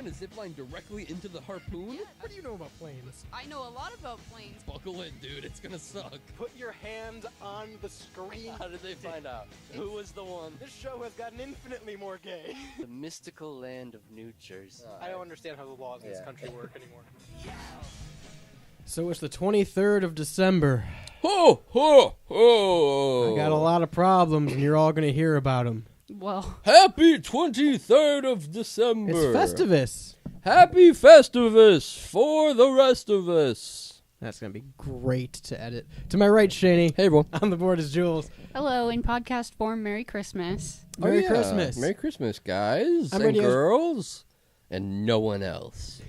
gonna zip line directly into the harpoon? What do you know about planes? I know a lot about planes. Buckle in, dude. It's gonna suck. Put your hand on the screen. How did they find out? Who was the one? This show has gotten infinitely more gay. The mystical land of New Jersey. I don't understand how the laws in this country work anymore. So it's the 23rd of December. Ho, ho, ho! I got a lot of problems, and you're all going to hear about them. Well, Happy 23rd of December. It's Festivus. Happy Festivus for the rest of us. That's going to be great to edit. To my right, Shani. Hey, everyone. On the board is Jules. hello, in podcast form, Merry Christmas. Merry Christmas. Merry Christmas, guys I'm and ready as- girls and no one else.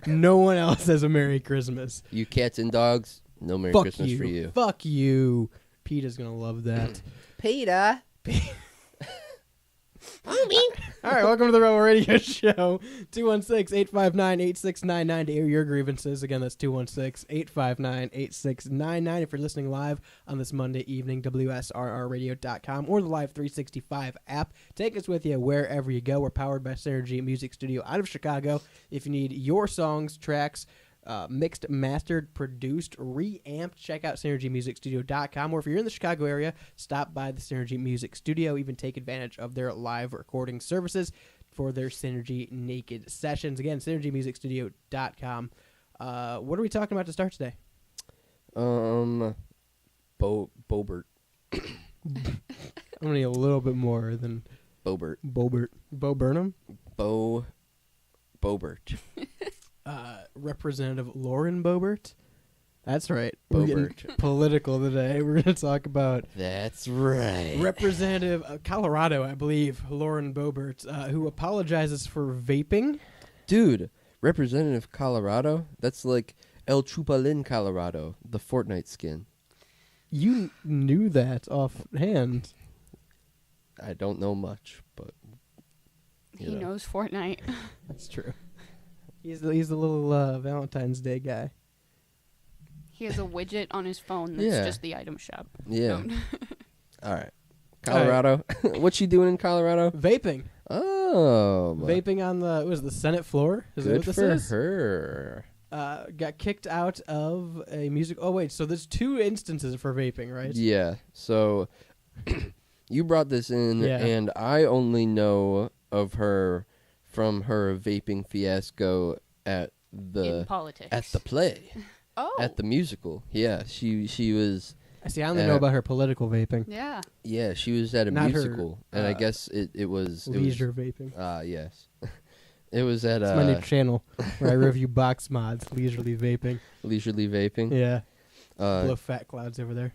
No one else has a Merry Christmas. You cats and dogs, no Merry Fuck Christmas you. for you. Fuck you. Peter's going to love that. Peter. All right, welcome to the Rebel Radio Show. 216-859-8699 to air your grievances. Again, that's 216-859-8699. If you're listening live on this Monday evening, WSRRradio.com or the Live 365 app. Take us with you wherever you go. We're powered by Synergy Music Studio out of Chicago. If you need your songs, tracks, mixed, mastered, produced, reamped, check out synergymusicstudio.com. Or if you're in the Chicago area, stop by the Synergy Music Studio. Even take advantage of their live recording services for their Synergy Naked sessions. Again, synergymusicstudio.com. What are we talking about to start today? Bobert. I'm going to need a little bit more than Bobert. Bo Burnham. Bobert. Representative Lauren Boebert. That's right. We're getting Boebert. political today. We're going to talk about That's right. Representative of Colorado, I believe, Lauren Boebert, who apologizes for vaping. Dude, Representative Colorado, that's like El Chupalin, Colorado, the Fortnite skin. You knew that offhand. I don't know much, but you He know. knows Fortnite. That's true. He's the little Valentine's Day guy. He has a widget on his phone that's Yeah. just the item shop. Yeah. No. All right. Colorado. What's she doing in Colorado? Vaping. Oh. Vaping on the Senate floor. Is that Good what this for is? her. Got kicked out of a music. Oh, wait. So there's two instances for vaping, right? Yeah. So you brought this in, Yeah. and I only know of her from her vaping fiasco at In the politics. play. Oh. At the musical. Yeah, she was I see. I only know about her political vaping. Yeah. she was at a Not her, musical, and I guess it was Leisure vaping. yes. It was at It's my new channel where I review box mods, leisurely vaping. Leisurely Vaping. Yeah. Blow fat clouds over there.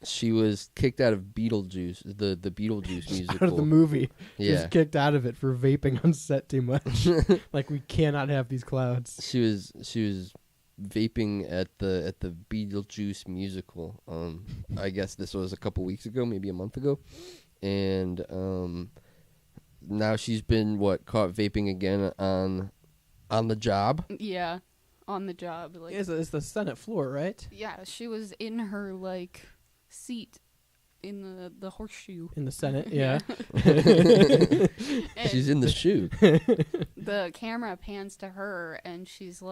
She was kicked out of Beetlejuice, the Beetlejuice musical. Out of the movie. She was Yeah. kicked out of it for vaping on set too much. Like, we cannot have these clouds. She was vaping at the Beetlejuice musical. I guess this was a couple weeks ago, maybe a month ago, and now she's been caught vaping again on the job. Yeah. On the job. Like, It's the Senate floor, right? yeah, she was in her, seat in the horseshoe. In the Senate, yeah. And She's in the shoe. the camera pans to her, and she's,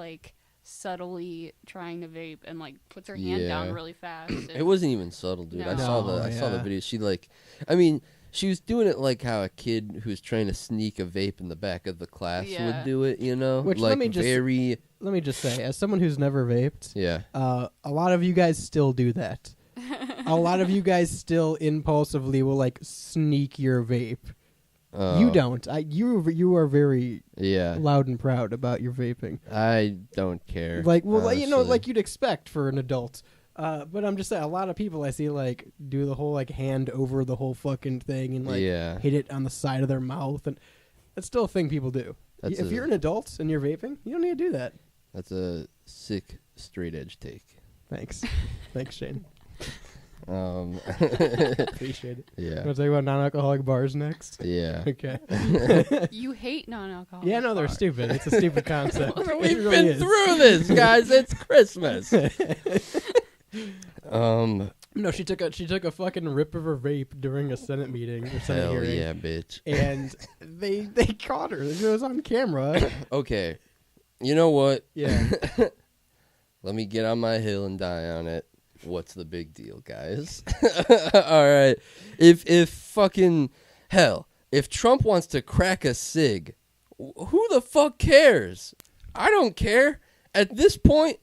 subtly trying to vape and, puts her hand down Yeah. really fast. And It wasn't even subtle, dude. I No. saw No, I saw the yeah. video. She she was doing it like how a kid who's trying to sneak a vape in the back of the class Yeah. would do it, you know? Which, let me just- very Let me just say, as someone who's never vaped, yeah. a lot of you guys still do that. A lot of you guys still impulsively will, sneak your vape. You don't. You are very Yeah. loud and proud about your vaping. I don't care. Like you'd expect for an adult. But I'm just saying, a lot of people I see do the whole hand over the whole fucking thing and Yeah. hit it on the side of their mouth, and that's still a thing people do. That's If you're an adult and you're vaping, you don't need to do that. That's a sick straight edge take. Thanks, Shane. Appreciate it. Yeah. Want to talk about non-alcoholic bars next? Yeah. Okay. You hate non-alcoholic. Yeah, no, they're bars. stupid. It's a stupid concept. We've It really been is. through this, guys. It's Christmas. No, she took a fucking rip of her vape during a Senate meeting or Senate Hell hearing. yeah, bitch. And they caught her. It was on camera. Okay, you know what? Yeah. Let me get on my hill and die on it. What's the big deal, guys? All right. If fucking hell, if Trump wants to crack a cig, who the fuck cares? I don't care. At this point,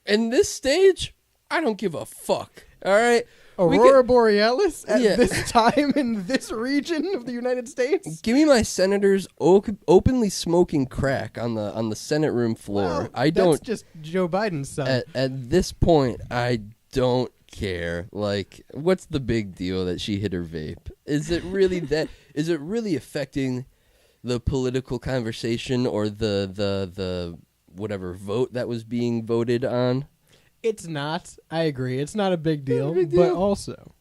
in this stage, I don't give a fuck. All right. Aurora Borealis at Yeah. this time in this region of the United States. Give me my senators openly smoking crack on the Senate room floor. Well, I don't. That's just Joe Biden's son. At this point, I don't care. Like, what's the big deal that she hit her vape? Is it really that? Is it really affecting the political conversation or the whatever vote that was being voted on? It's not. I agree. It's not a big deal. a big But deal. also,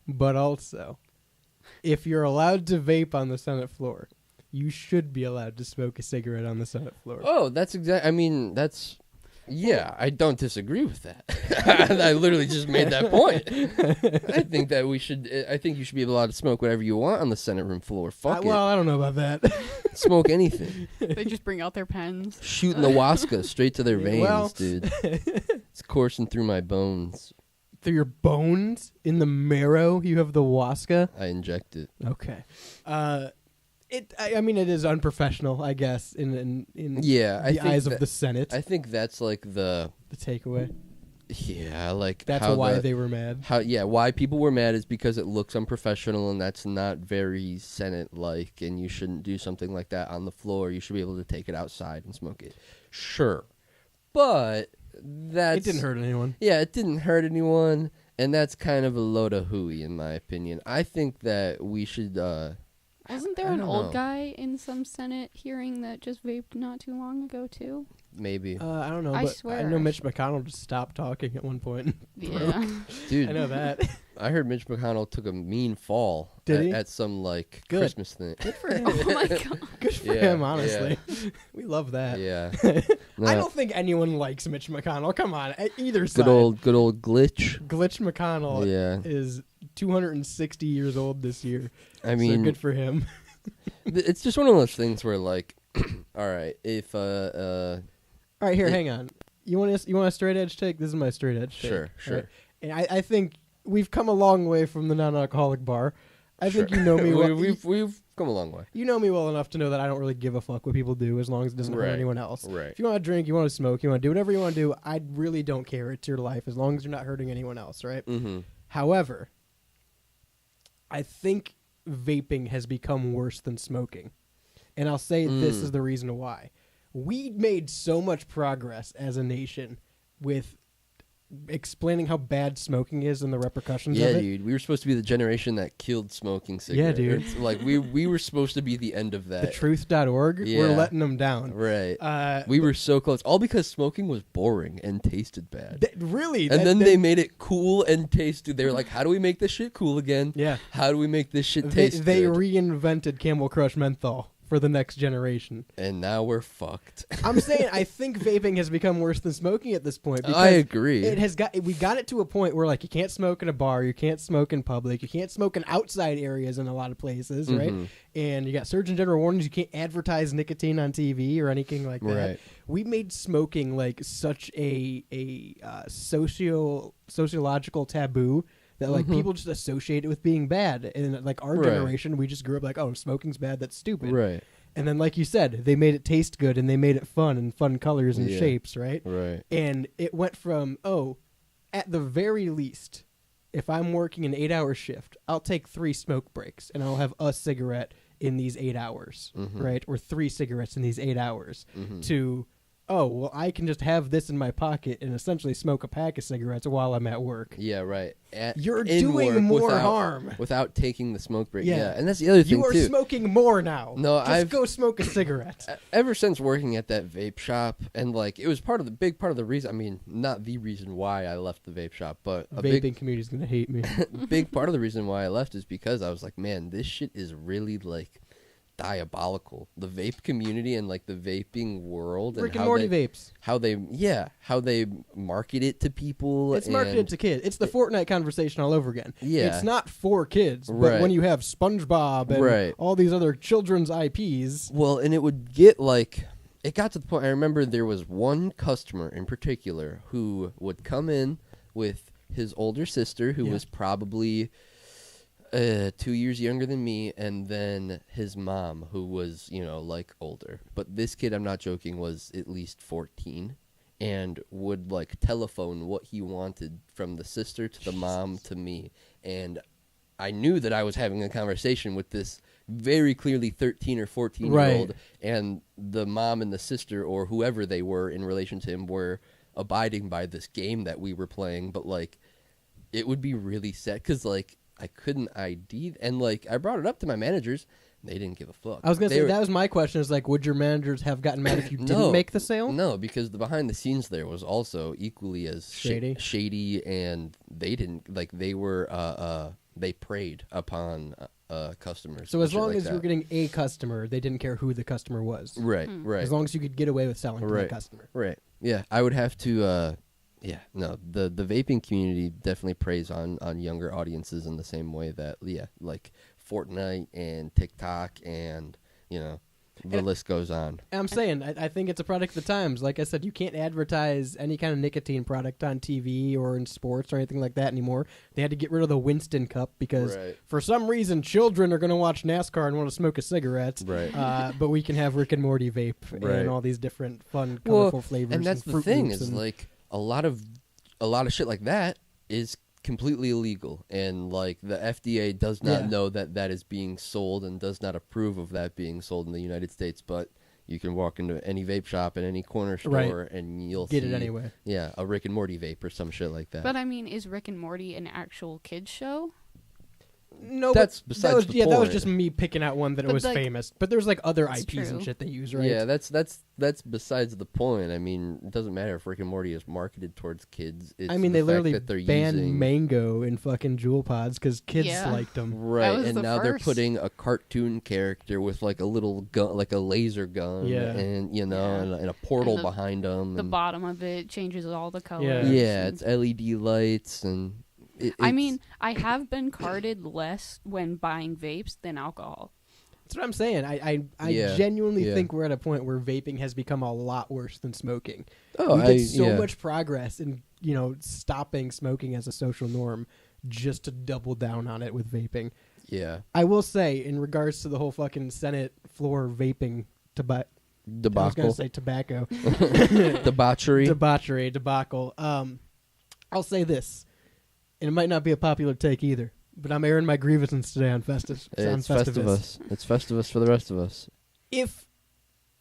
if you're allowed to vape on the Senate floor, you should be allowed to smoke a cigarette on the Senate floor. Oh, that's exact. I mean, that's. Yeah, I don't disagree with that. I literally just made that point. I think that we should. I think you should be allowed to smoke whatever you want on the Senate room floor. Fuck Well, I don't know about that. it. Smoke anything. They just bring out their pens. Shooting the Waska straight to their veins, Well- dude. It's coursing through my bones. Through your bones, in the marrow, you have the Waska. I inject it. Okay. I mean, it is unprofessional, I guess, in Yeah, I the think eyes of that- the Senate. I think that's like the takeaway. yeah, like That's how why the- they were mad. How why people were mad is because it looks unprofessional and that's not very Senate-like, and you shouldn't do something like that on the floor. You should be able to take it outside and smoke it. Sure, but that's It didn't hurt anyone. Yeah, it didn't hurt anyone, and that's kind of a load of hooey in my opinion. I think that we should. Wasn't there I an don't old know. guy in some Senate hearing that just vaped not too long ago too? Maybe, I don't know, I but I swear. know Mitch McConnell just stopped talking at one point. Yeah. dude. I know that. I heard Mitch McConnell took a mean fall Did at, he? at some like Good. Christmas thing. Good for him. Oh my god. Good for Yeah, him, honestly. We love that. Yeah, I No, don't think anyone likes Mitch McConnell. Come on, either side. good old glitch. Glitch McConnell Yeah, is 260 years old this year. I So mean, good for him. it's just one of those things where like, all right, if All right, here, it- hang on. You want a straight edge take? This is my straight edge take. Sure, sure. right? And I think we've come a long way from the non-alcoholic bar. I think Sure. you know me well. we've come a long way. You know me well enough to know that I don't really give a fuck what people do as long as it doesn't hurt Right. anyone else. Right. If you want to drink, you want to smoke, you want to do whatever you want to do, I really don't care. It's your life as long as you're not hurting anyone else, right? Mm-hmm. However, I think vaping has become worse than smoking. And I'll say this is the reason why. We made so much progress as a nation with explaining how bad smoking is and the repercussions Yeah, of it. dude. We were supposed to be the generation that killed smoking cigarettes. dude. It's like we were supposed to be the end of that. Thetruth.org, we're Yeah. letting them down. Right. We were so close. All because smoking was boring and tasted bad. Really? And then they made it cool and tasty. They were like, how do we make this shit cool again? Yeah. How do we make this shit They taste they good? reinvented Camel Crush menthol for the next generation. And now we're fucked. I'm saying I think vaping has become worse than smoking at this point. I because agree. It has got. We got it to a point where like you can't smoke in a bar, you can't smoke in public, you can't smoke in outside areas in a lot of places, right? Mhm. And you got Surgeon General warnings. You can't advertise nicotine on TV or anything like that. Right. We made smoking like such a sociological taboo that like Mhm. people just associate it with being bad. And like our Right. generation, we just grew up like, oh, smoking's bad. That's stupid. Right. And then, like you said, they made it taste good and they made it fun and fun colors and Yeah. shapes, right? Right. And it went from, oh, at the very least, if I'm working an 8-hour shift, I'll take 3 smoke breaks and I'll have a cigarette in these 8 hours, Mhm. right? Or 3 cigarettes in these 8 hours. Mhm. To, oh, well, I can just have this in my pocket and essentially smoke a pack of cigarettes while I'm at work. Yeah, right. You're in doing work more without- harm. without taking the smoke break. Yeah. Yeah, and that's the other thing You are too. smoking more now. No, just go smoke a cigarette. Ever since working at that vape shop, and like it was big part of the reason. I mean, not the reason why I left the vape shop, but a Vaping community's gonna hate me. big part of the reason why I left is because I was like, man, this shit is really like diabolical. The vape community and like the vaping world Rick and and Morty they, vapes. how they market it to people. It's marketed and- to kids. It's the Fortnite conversation all over again. Yeah. It's not for kids, but Right. when you have SpongeBob and Right. all these other children's IPs, Well, and it would get like it got to the point. I remember there was one customer in particular who would come in with his older sister, who Yeah. was probably 2 years younger than me, and then his mom, who was like older. But this kid, I'm not joking, was at least 14, and would like telephone what he wanted from the sister to the mom to me, and I knew that I was having a conversation with this very clearly 13 or 14-year-old, Right. and the mom and the sister or whoever they were in relation to him were abiding by this game that we were playing. But like, it would be really sad because like I couldn't ID, and like I brought it up to my managers, and they didn't give a fuck. I was gonna They say were- that was my question. Is like, would your managers have gotten mad if you No. didn't make the sale? No, because the behind the scenes there was also equally as Shady? and they didn't like they were they preyed upon customers. So and as shit long like as you were that. getting a customer, they didn't care who the customer was. right, right, As long as you could get away with selling to the Right. customer. right, yeah, I would have to. Yeah, no, the vaping community definitely preys on younger audiences in the same way that like Fortnite and TikTok and the And- list goes on. And I'm saying, I think it's a product of the times. Like I said, you can't advertise any kind of nicotine product on TV or in sports or anything like that anymore. They had to get rid of the Winston Cup because Right. for some reason children are going to watch NASCAR and want to smoke a cigarette. Right. But we can have Rick and Morty vape Right. and all these different fun, Well, colorful flavors. and that's the Fruit thing Loops is and- like a lot of shit like that is completely illegal, and like the FDA does not Yeah. know that that is being sold and does not approve of that being sold in the United States. But you can walk into any vape shop in any corner store Right. and you'll get see, it anyway. Yeah, a Rick and Morty vape or some shit like that. But I mean, is Rick and Morty an actual kids show? No, That's but besides that was, the yeah, that was point. just me picking out one that But, was like, famous. But there's like other That's IPs and true. shit they use, right? Yeah, that's besides the point. I mean, it doesn't matter if Rick and Morty is marketed towards kids. It's I mean, the they fact literally that they're banned using Mango in fucking Jewel Pods because kids Yeah. liked them. right, was and the now they're first. putting a cartoon character with like a little gun, like a laser gun, Yeah. and Yeah. and a portal the- behind them. The bottom of it changes all the colors. yeah, and- it's LED lights and. I mean, I have been carded less when buying vapes than alcohol. That's what I'm saying. I Yeah, genuinely yeah. think we're at a point where vaping has become a lot worse than smoking. oh, we did so yeah. much progress in stopping smoking as a social norm just to double down on it with vaping. Yeah, I will say, in regards to the whole fucking Senate floor vaping I was going debacle, to say tobacco. debauchery. Debacle. I'll say this, and it might not be a popular take either, but I'm airing my grievances today on Festus. It's Festivus. It's Festivus for the rest of us. If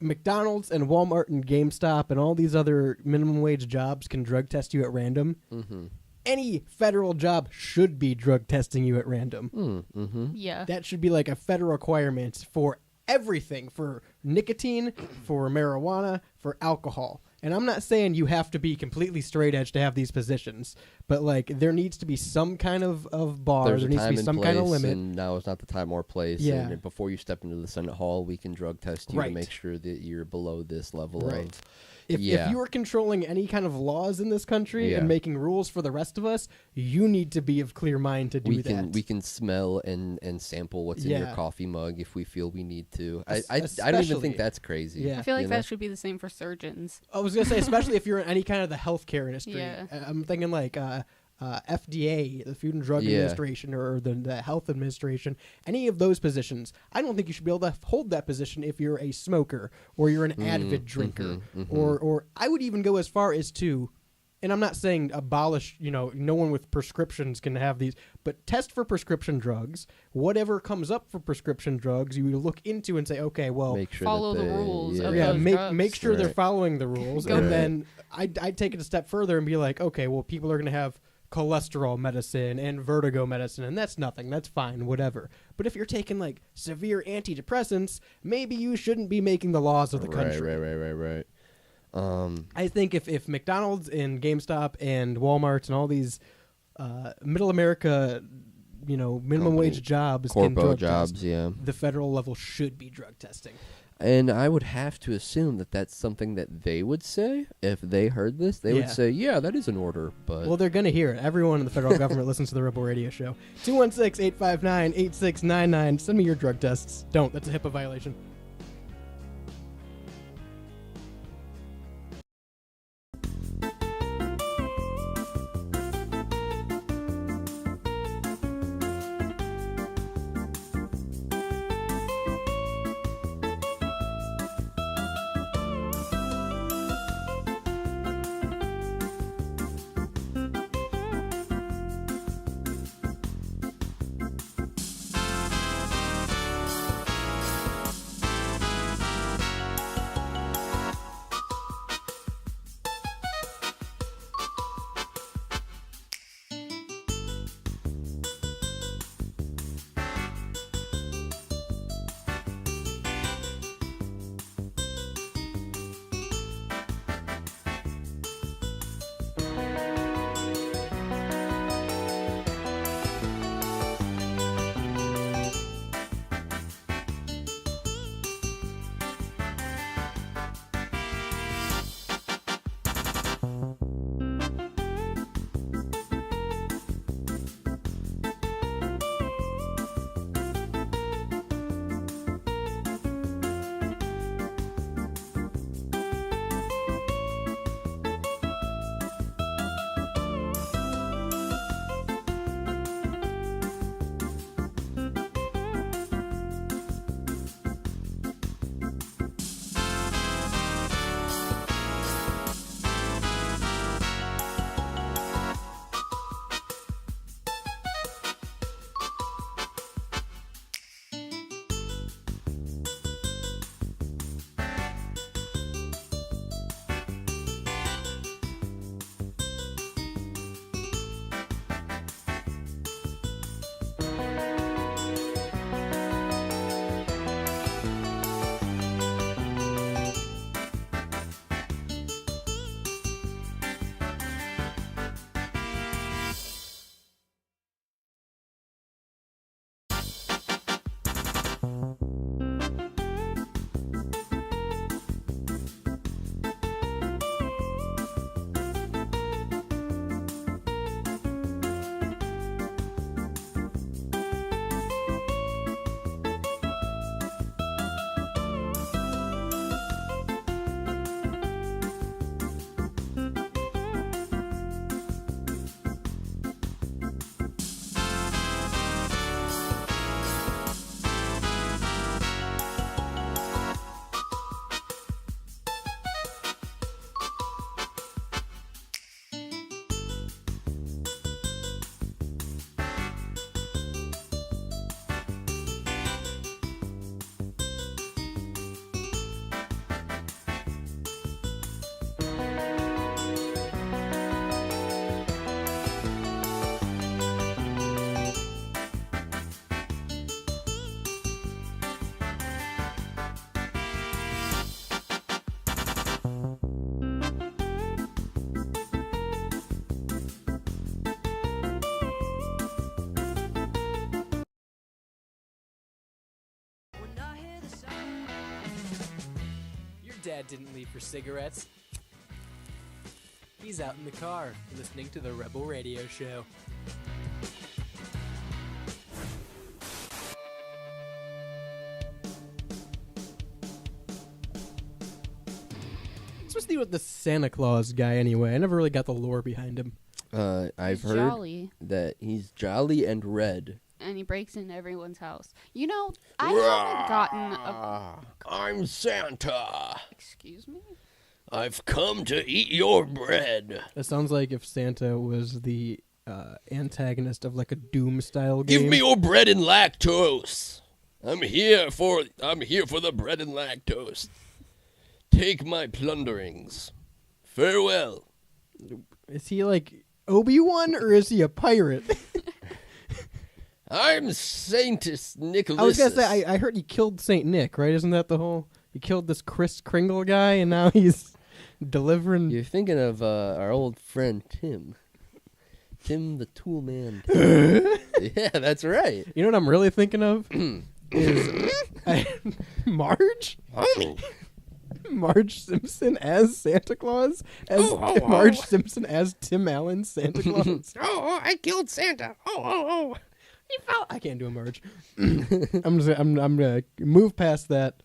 McDonald's and Walmart and GameStop and all these other minimum wage jobs can drug test you at random, Mm-hmm. any federal job should be drug testing you at random. Mm-hmm. Yeah. That should be like a federal requirement for everything, for nicotine, for marijuana, for alcohol. And I'm not saying you have to be completely straight edge to have these positions, but like there needs to be some kind of bar. There's There a needs to time be and some place, kind of limit. and now is not the time or place. Yeah. And before you step into the Senate Hall, we can drug test you Right. to make sure that you're below this level Right. of. If Yeah. you are controlling any kind of laws in this country Yeah. and making rules for the rest of us, you need to be of clear mind to do that. We can smell and sample what's in your Yeah. coffee mug if we feel we need to. I Es- don't even especially- think that's crazy. Yeah. I feel like you that know? should be the same for surgeons. I was gonna say, especially if you're in any kind of the healthcare industry. Yeah. I'm thinking like FDA, the Food and Drug Yeah. Administration, or the Health Administration. Any of those positions, I don't think you should be able to hold that position if you're a smoker or you're an avid drinker, or I would even go as far as to. And I'm not saying abolish, no one with prescriptions can have these, but test for prescription drugs. Whatever comes up for prescription drugs, you look into and say, okay, well, Make sure Follow that the they- rules of Yeah. yeah, those make drugs. sure they're Right. following the rules, Go- and Right. then I'd take it a step further and be like, okay, well, people are going to have cholesterol medicine and vertigo medicine, and that's nothing. That's fine, whatever. But if you're taking like severe antidepressants, maybe you shouldn't be making the laws of the country. Right. I think if McDonald's and GameStop and Walmart and all these middle America minimum Company- wage jobs can corpo drug jobs, test. yeah. The federal level should be drug testing. And I would have to assume that that's something that they would say if they heard this. They Yeah. would say, "Yeah, that is an order." But Well, they're going to hear it. Everyone in the federal government listens to the Rebel Radio Show. 216-859-8699. Send me your drug tests. Don't. That's a HIPAA violation. Dad didn't leave for cigarettes. He's out in the car listening to the Rebel Radio Show. What's the deal with the Santa Claus guy anyway? I never really got the lore behind him. I've He's heard jolly. that he's jolly and red. And he breaks into everyone's house. You know, I haven't gotten a... I'm Santa. Excuse me? I've come to eat your bread. It sounds like if Santa was the antagonist of like a Doom-style game. Give me your bread and lactose. I'm here for the bread and lactose. Take my plunderings. Farewell. Is he like Obi-Wan or is he a pirate? I'm Saint Nicholas. I was gonna say I heard he killed Saint Nick, right? Isn't that the whole? He killed this Kris Kringle guy, and now he's delivering. You're thinking of our old friend Tim. Tim the Tool Man. Yeah, that's right. You know what I'm really thinking of is Marge. Marge Simpson as Santa Claus, as Marge Simpson as Tim Allen Santa Claus. I killed Santa. He fell. I can't do a Marge. I'm gonna move past that.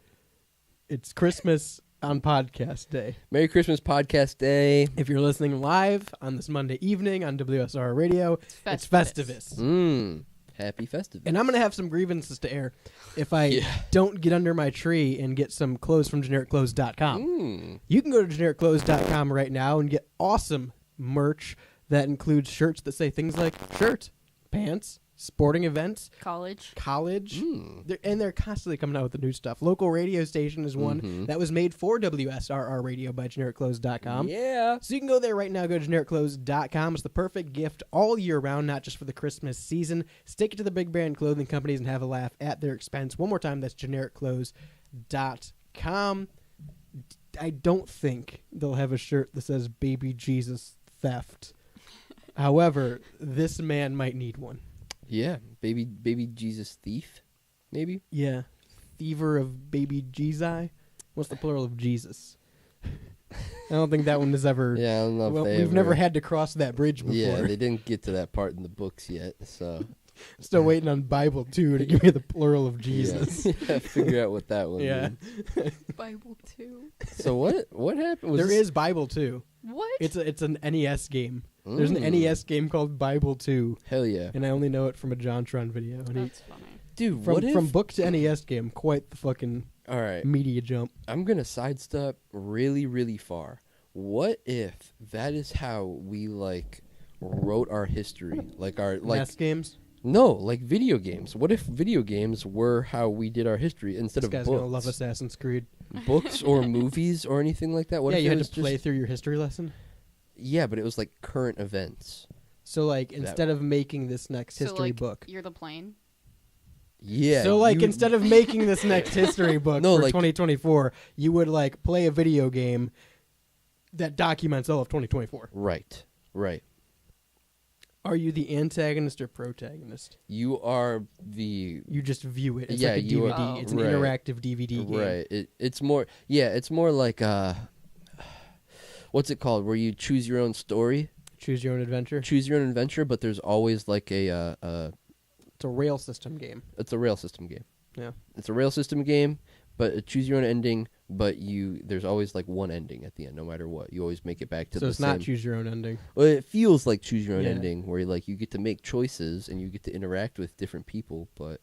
It's Christmas on podcast day. Merry Christmas podcast day. If you're listening live on this Monday evening on WSR Radio, it's Festivus. Festivus. Happy Festivus. And I'm going to have some grievances to air if I Yeah. don't get under my tree and get some clothes from genericclothes.com. You can go to genericclothes.com right now and get awesome merch that includes shirts that say things like shirt, pants, sporting events, College. college. They're constantly coming out with the new stuff. Local radio station is one that was made for WSRR Radio by genericclothes.com. Yeah. So you can go there right now, go to genericclothes.com. It's the perfect gift all year round, not just for the Christmas season. Stick it to the big brand clothing companies and have a laugh at their expense. One more time, that's genericclothes.com. I don't think they'll have a shirt that says Baby Jesus Theft. However, this man might need one. Yeah. Baby Jesus Thief, maybe? Yeah. Thiever of Baby Jesus. What's the plural of Jesus? I don't think that one has ever... Yeah, I don't know if Well, they we've ever- never had to cross that bridge before. Yeah, they didn't get to that part in the books yet, so... Still waiting on Bible 2 to give me the plural of Jesus. Yeah, figure out what that one Yeah. means. Bible 2. So what happened? Was There this- is Bible 2. What? It's an NES game. There's an NES game called Bible 2, Hell yeah. and I only know it from a JonTron video. And That's funny. Dude, what if... from book to NES game, quite the fucking All right, media jump. I'm going to sidestep really, really far. What if that is how we, like, wrote our history? Like, our... like NES games. No, like video games. What if video games were how we did our history instead This of guy's books? gonna love Assassin's Creed. Books or movies or anything like that? What Yeah, if you it had was to play just- through your history lesson. Yeah, but it was like current events. So like instead of making this next So, history like, book. You're the plane. Yeah. So like you- instead of making this next history book No, for like- 2024, you would like play a video game that documents all of 2024. Right. Are you the antagonist or protagonist? You are the... You just view it. It's Yeah, like a you DVD. are- It's an right. interactive DVD game. Right. It's more... Yeah, it's more like... what's it called? Where you choose your own story? Choose your own adventure. Choose your own adventure, but there's always like a... It's a rail system game. it's a rail system game. Yeah. It's a rail system game, but a choose your own ending, but there's always like one ending at the end, no matter what. You always make it back to So the it's same... not choose your own ending. Well, it feels like choose your own Yeah. ending, where you get to make choices and you get to interact with different people. But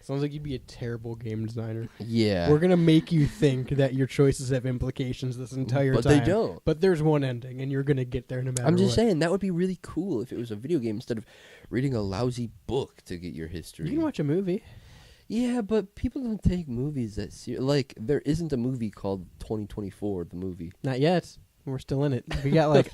Sounds like you'd be a terrible game designer. yeah, We're gonna make you think that your choices have implications this entire but time. they don't. But there's one ending, and you're gonna get there no matter I'm just what. saying that would be really cool if it was a video game instead of reading a lousy book to get your history. You can watch a movie. Yeah, but people don't take movies that serious. Like there isn't a movie called 2024, the movie. Not yet. We're still in it. We got like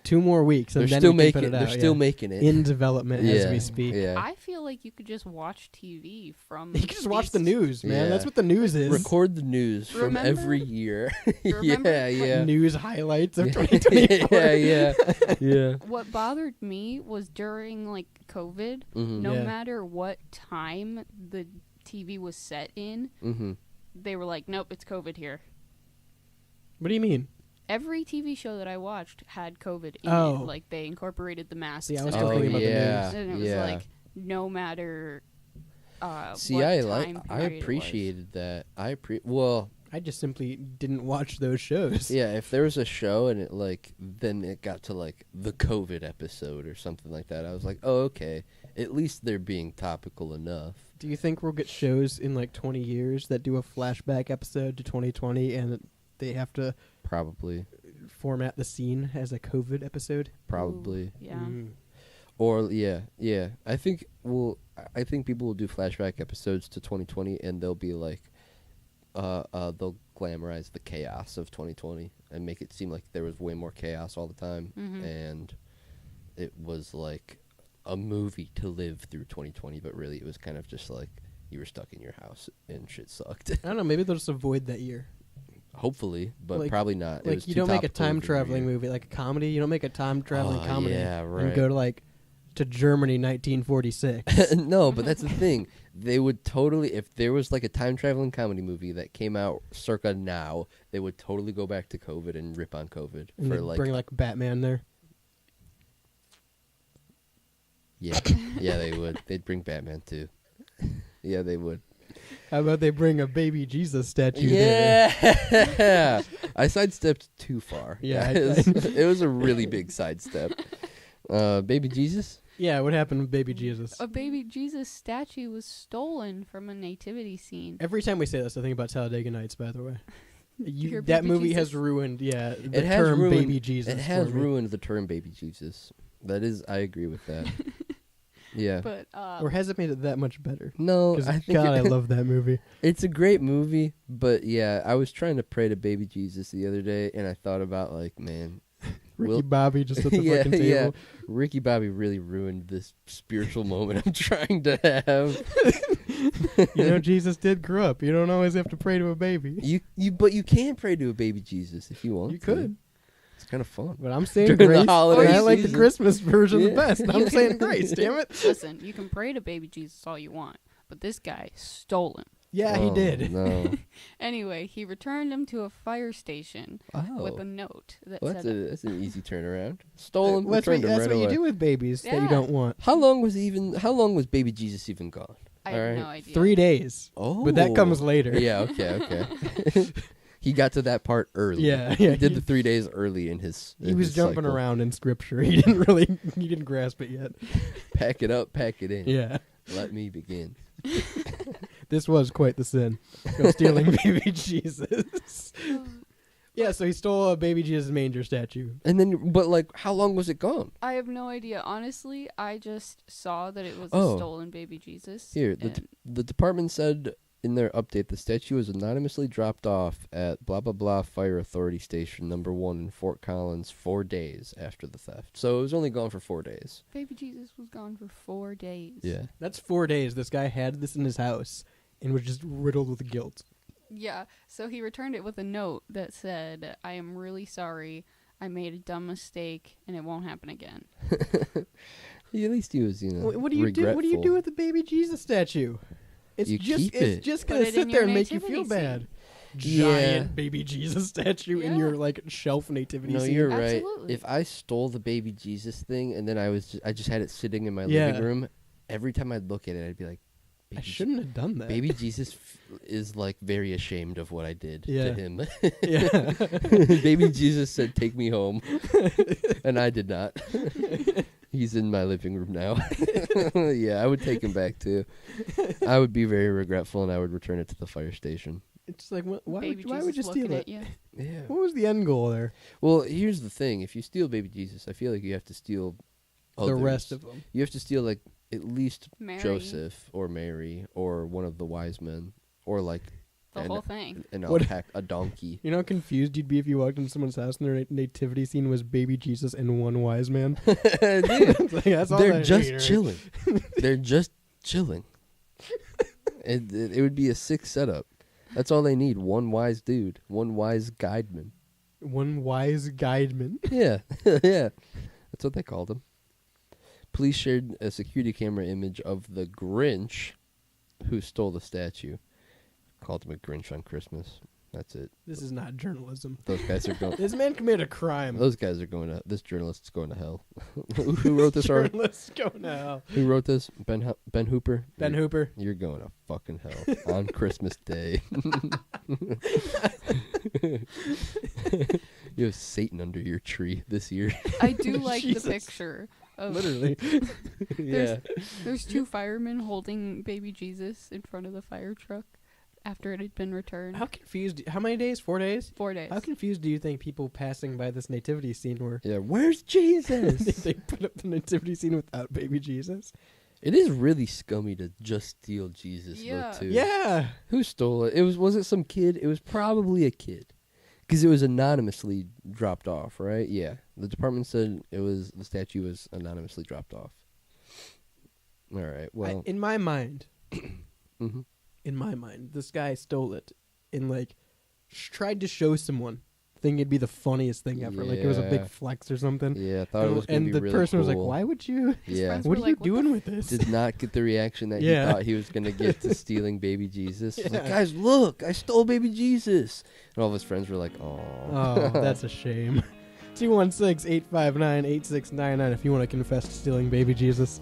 2 more weeks, and They're then still we can put making. it out. They're still yeah. making it in development as Yeah, we speak. Yeah. I feel like you could just watch TV from. You can just watch the these- news, man. Yeah. That's what the news is. Record the news from Remember- every year. Remember yeah, yeah. News highlights of 2024. yeah. What bothered me was during like COVID, Mm-hmm. no Yeah. matter what time the TV was set in, Mm-hmm. they were like, "Nope, it's COVID here." What do you mean? Every TV show that I watched had COVID in Oh. it. Like they incorporated the masks. See, I was and talking everything. about the yeah, news. And it was yeah. like no matter. See, what I time period it was. appreciated that. Well, I just simply didn't watch those shows. yeah. If there was a show and it then it got to like the COVID episode or something like that, I was like, oh, okay. At least they're being topical enough. Do you think we'll get shows in like 20 years that do a flashback episode to 2020 and they have to Probably, format the scene as a COVID episode? probably, Ooh, yeah. or yeah. I think people will do flashback episodes to 2020, and they'll be like, they'll glamorize the chaos of 2020 and make it seem like there was way more chaos all the time, Mhm. and it was like a movie to live through 2020, but really it was kind of just like you were stuck in your house and shit sucked. I don't know. Maybe they'll just avoid that year. Hopefully, but Like- probably not. It was Like you too don't make a topical time of the traveling year. movie, like a comedy. You don't make a time traveling Oh, comedy yeah, right. and go to like to Germany 1946. No, but that's the thing. They would totally, if there was like a time traveling comedy movie that came out circa now, they would totally go back to COVID and rip on COVID And for they'd like, bring like Batman there. yeah, yeah, they would. They'd bring Batman too. Yeah, they would. How about they bring a baby Jesus statue there? Yeah, I sidestepped too far. Yeah, I- guys. It was a really big sidestep. Baby Jesus. Yeah, what happened with baby Jesus? A baby Jesus statue was stolen from a nativity scene. Every time we say this, I think about Talladega Nights, by the way. Your That baby movie has Jesus? ruined, the It has term ruined- baby Jesus. It has for me. ruined the term baby Jesus. That is, I agree with that. Yeah. But Or has it made it that much better? No, Because I think God, I love that movie. it's a great movie, but yeah, I was trying to pray to baby Jesus the other day, and I thought about like, man, Ricky Will- Bobby just at the Yeah, fucking table. yeah. Ricky Bobby really ruined this spiritual moment I'm trying to have. You know, Jesus did grow up. You don't always have to pray to a baby. But you can pray to a baby Jesus if you want. You to. could. It's kind of fun. But I'm saying During the grace. holiday I like the season. Christmas version the Yeah. best. I'm saying grace, damn it. listen, you can pray to baby Jesus all you want, but this guy stole him. Yeah, he Oh, did. No. Anyway, he returned him to a fire station with a Oh. note that Well, said, that's an easy turnaround. Stole him, That's what, returned him that's right what you away. do with babies that you Yeah. don't want. How long was baby Jesus even gone? I have Alright. no idea. 3 days. Oh. But that comes later. Yeah, okay. He got to that part early. Yeah, He yeah, did he- the 3 days early in his He in was his jumping cycle. around in scripture. He didn't grasp it yet. Pack it up, pack it in. Yeah. Let me begin. This was quite the sin of stealing baby Jesus. Yeah, so he stole a baby Jesus manger statue. And then, but like, how long was it gone? I have no idea. Honestly, I just saw that it was Oh. a stolen baby Jesus. Here, and the department said in their update the statue was anonymously dropped off at blah blah blah Fire Authority Station number 1 in Fort Collins 4 days after the theft. So it was only gone for 4 days. baby Jesus was gone for 4 days. Yeah. That's 4 days. This guy had this in his house and was just riddled with guilt. Yeah, so he returned it with a note that said, "I am really sorry. I made a dumb mistake, and it won't happen again." At least he was, you know, What do you do? What do you regretful. do with the baby Jesus statue? It's You just keep it's it. just Put gonna it sit in there your and make you nativity feel bad. scene. Giant baby Jesus statue in Yeah. your like shelf nativity No, scene. you're right. Absolutely. If I stole the baby Jesus thing and then I just had it sitting in my Yeah. living room, every time I'd look at it, I'd be like, I baby shouldn't have done that. Baby Jesus is like very ashamed of what I did Yeah. to him. Yeah. Baby Jesus said, "Take me home," and I did not. He's in my living room now. Yeah, I would take him back too. I would be very regretful, and I would return it to the fire station. It's like why baby would Jesus you steal looking it? at you. Yeah. What was the end goal there? Well, here's the thing: if you steal baby Jesus, I feel like you have to steal The rest others. of them. You have to steal like at least Mary, Joseph or Mary or one of the wise men or like the an, whole thing. an What- alpaca, a donkey. You know how confused you'd be if you walked into someone's house and their nativity scene was baby Jesus and one wise man. Dude, It's like, that's all they're I just need, right? chilling. They're just chilling. It would be a sick setup. That's all they need. One wise dude. One wise guideman. One wise guideman. Yeah. Yeah. That's what they called him. Police shared a security camera image of the Grinch who stole the statue. Called him a Grinch on Christmas. That's it. This is not journalism. Those guys are going. This man committed a crime. Those guys are going to. This journalist's going to hell. Who wrote this article? Journalists go now. Who wrote this? Ben Hooper. Ben Hooper. You're going to fucking hell on Christmas Day. You have Satan under your tree this year. I do like Jesus. the picture of Literally. Yeah. there's 2 firemen holding baby Jesus in front of the fire truck after it had been returned. How confused? How many days? 4 days? 4 days. How confused do you think people passing by this nativity scene were? Yeah. Where's Jesus? they put up the nativity scene without baby Jesus. It is really scummy to just steal Jesus, Yeah. though, too. Yeah. Who stole it? Was it some kid? It was probably a kid. Because it was anonymously dropped off, right? Yeah. The department said the statue was anonymously dropped off. All right. Well. In my mind, Mhm. this guy stole it and like tried to show someone, thinking it'd be the funniest thing ever. Like it was a big Yeah. flex or something. Yeah, I thought it was going to And be the really person was like, cool. "Why would you? His Yeah. friends What were are you like, "What the doing with this?" Did not get the reaction that Yeah. he thought he was going to get to stealing baby Jesus. He's like, Yeah. guys, look, I stole baby Jesus. And all of his friends were like, oh. Oh, that's a shame. 216-859-8699 if you want to confess to stealing baby Jesus.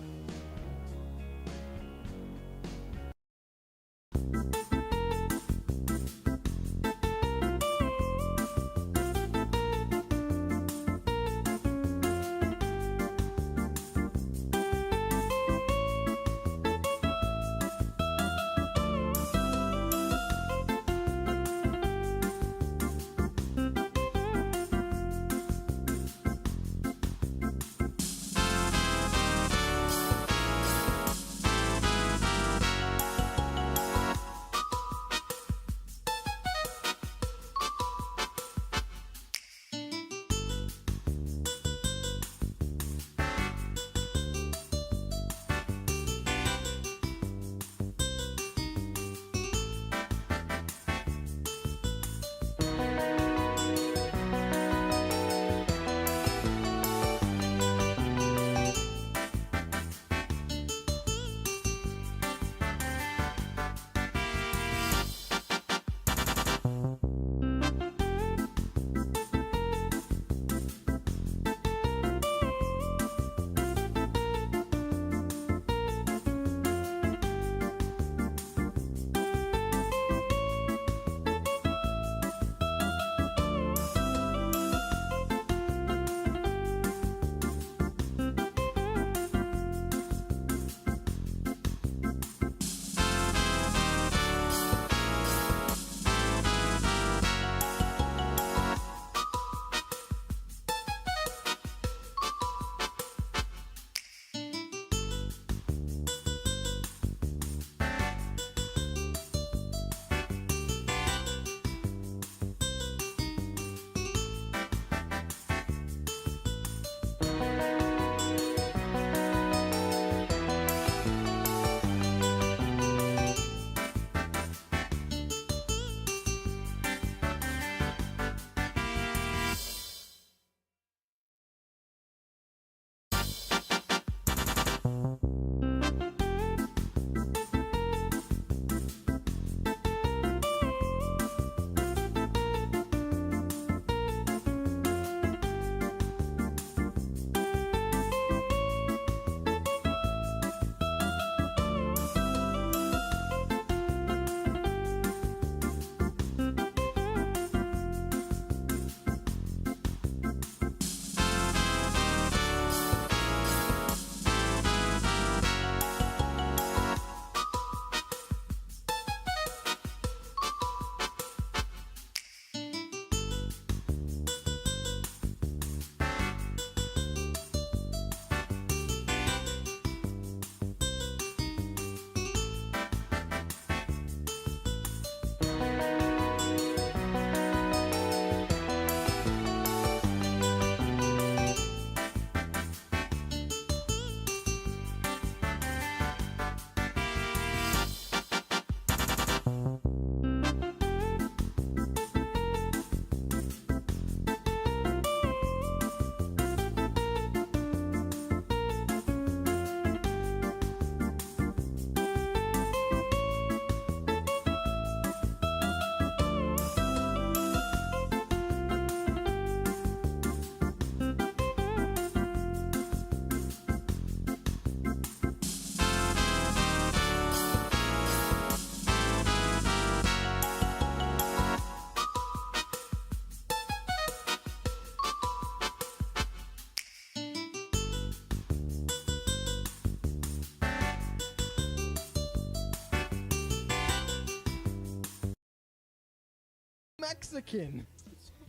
Mexican.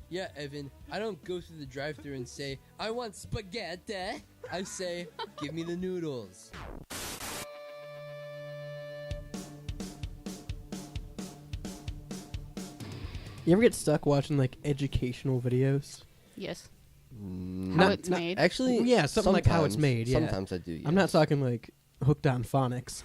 Yeah, Evan, I don't go through the drive-thru and say, I want spaghetti. I say, give me the noodles. You ever get stuck watching like educational videos? Yes. Mm, How it's made? Actually, Yeah, something like how it's sometimes- made, yeah. Sometimes I do. I'm not yes. talking like hooked on phonics.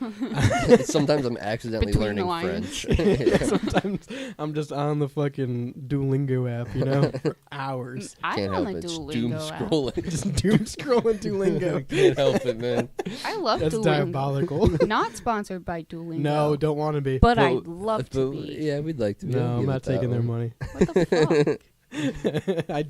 Sometimes I'm accidentally Between the learning lines. French. Sometimes I'm just on the fucking Duolingo app, for hours. I'm Can't on help the it. Just doom Duolingo app. scrolling. Just doom scrolling Duolingo. Can't help it, man. I love That's Duolingo. diabolical. Not sponsored by Duolingo. No, don't want to be. But I'd love to But, be. yeah, we'd like to be. No, I'll I'm give not it that taking their one. money. What the fuck? I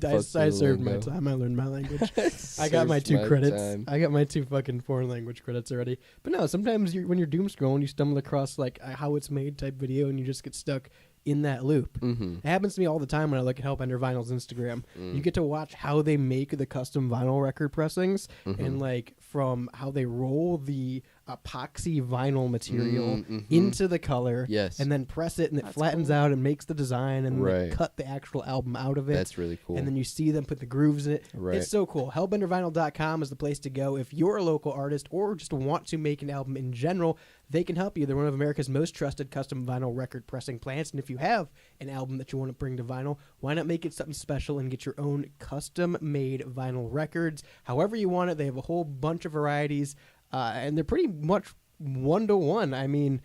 served my Duolingo. time. I learned my language. I got my Served 2 credits. time. I got my 2 fucking foreign language credits already. But no, sometimes when you're doom scrolling, you stumble across like a how it's made type video, and you just get stuck in that loop. Mm-hmm. It happens to me all the time when I look at Hellbender Vinyl's Instagram. Mm. You get to watch how they make the custom vinyl record pressings, Mm-hmm. and like from how they roll the epoxy vinyl material Mhm. into the color, Yes. and then press it, and it That's flattens cool. out and makes the design, and they Right. cut the actual album out of it. That's really cool. And then you see them put the grooves in it. Right. It's so cool. Hellbendervinyl.com is the place to go. If you're a local artist or just want to make an album in general, they can help you. They're one of America's most trusted custom vinyl record pressing plants. And if you have an album that you want to bring to vinyl, why not make it something special and get your own custom made vinyl records? However you want it, they have a whole bunch of varieties, and they're pretty much 1-to-1. I mean,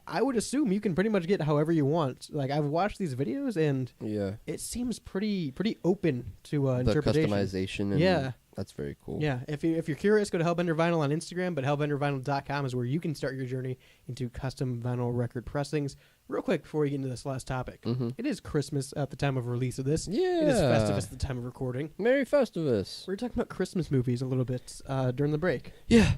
I would assume you can pretty much get however you want. Like, I've watched these videos, and yeah. it seems pretty open to The interpretation. customization. And Yeah. That's very cool. Yeah, if you're curious, go to Hellbender Vinyl on Instagram, but hellbendervinyl.com is where you can start your journey into custom vinyl record pressings. Real quick before we get into this last topic, Mhm. it is Christmas at the time of release of this. Yeah. It is Festivus at the time of recording. Merry Festivus. We were talking about Christmas movies a little bit during the break. Yeah.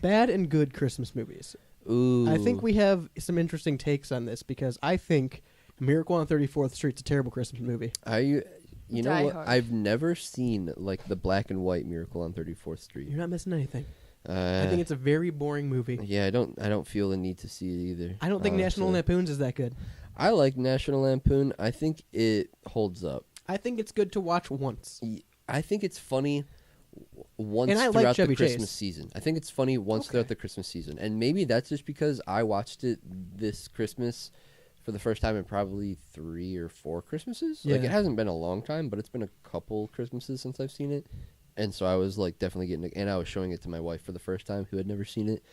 Bad and good Christmas movies. Ooh. I think we have some interesting takes on this because I think Miracle on 34th Street's a terrible Christmas movie. You know Die what? Hard. I've never seen like the black and white Miracle on 34th Street. You're not missing anything. I think it's a very boring movie. Yeah, I don't feel the need to see it either. I don't think National honestly. Lampoon's is that good. I like National Lampoon. I think it holds up. I think it's good to watch once. I think it's funny once And I like throughout the Chevy Christmas Chase. season. I think it's funny once Okay. throughout the Christmas season. And maybe that's just because I watched it this Christmas for the first time in probably 3 or 4 Christmases. Like, Yeah. it hasn't been a long time, but it's been a couple Christmases since I've seen it. And so I was, like, definitely getting... And I was showing it to my wife for the first time, who had never seen it.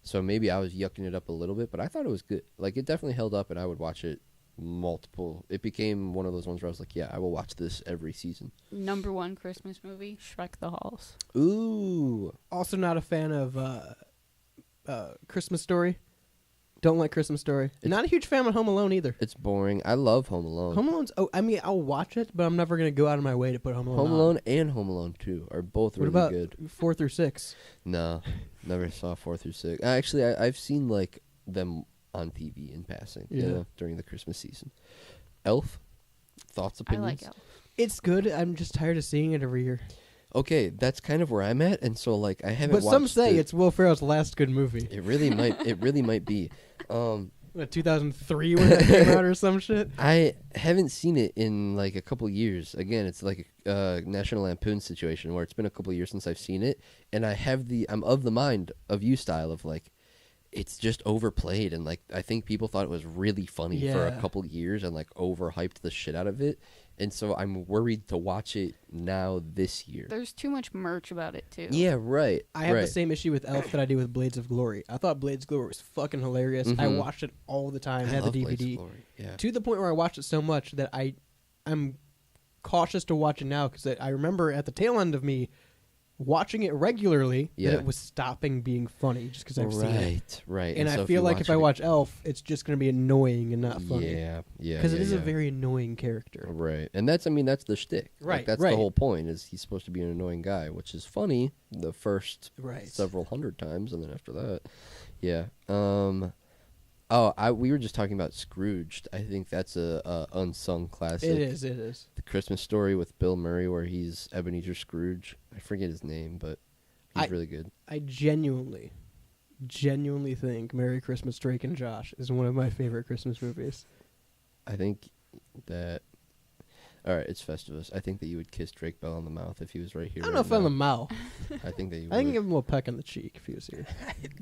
So maybe I was yucking it up a little bit, but I thought it was good. Like, it definitely held up, and I would watch it multiple... It became one of those ones where I was like, yeah, I will watch this every season. Number 1 Christmas movie, Shrek the Halls. Ooh. Also not a fan of Christmas Story. Don't like Christmas Story. Not a huge fan of Home Alone either. It's boring. I love Home Alone. Home Alone's... Oh, I mean, I'll watch it, but I'm never going to go out of my way to put Home Alone Home on. Alone and Home Alone 2 are both What really about good. 4 through 6? No, never saw 4 through 6. Actually, I've seen like them on TV in passing. Yeah. During the Christmas season. Elf. Thoughts, I opinions. like Elf. It's good. I'm just tired of seeing it every year. Okay, that's kind of where I'm at, and so like I haven't. But some watched say it. it's Will Ferrell's last good movie. It really might. It really might be. 2003 when that came out or some shit. I haven't seen it in like a couple years. Again, it's like a National Lampoon situation where it's been a couple years since I've seen it, and I'm of the mind of you style of like, it's just overplayed, and like I think people thought it was really funny for a Yeah. couple years and like overhyped the shit out of it, and so I'm worried to watch it now this year. There's too much merch about it, too. Yeah, right. I have right. the same issue with Elf that I do with Blades of Glory. I thought Blades of Glory was fucking hilarious. I Mhm. watched it all the time. I Had the love Blades of DVD. Glory. Yeah. To the point where I watched it so much that I'm cautious to watch it now because I remember at the tail end of me watching it regularly Yeah. that it was stopping being funny just because I've seen it. Right. And so I if feel you like if I it- watch Elf, it's just going to be annoying and not funny. Yeah, yeah. Because it is a yeah. very annoying character. Right, and that's that's the shtick. Like, Right, that's right. the whole point. Is he's supposed to be an annoying guy, which is funny the first Right. several hundred times, and then after that, yeah. We were just talking about Scrooged. I think that's a unsung classic. It is. It is. The Christmas Story with Bill Murray, where he's Ebenezer Scrooge. I forget his name, but he's really good. I genuinely think Merry Christmas, Drake and Josh is one of my favorite Christmas movies. I think that. All right, it's Festivus. I think that you would kiss Drake Bell on the mouth if he was right here. I don't know if on the mouth. I think that you. I can would. give him a little peck on the cheek if he was here.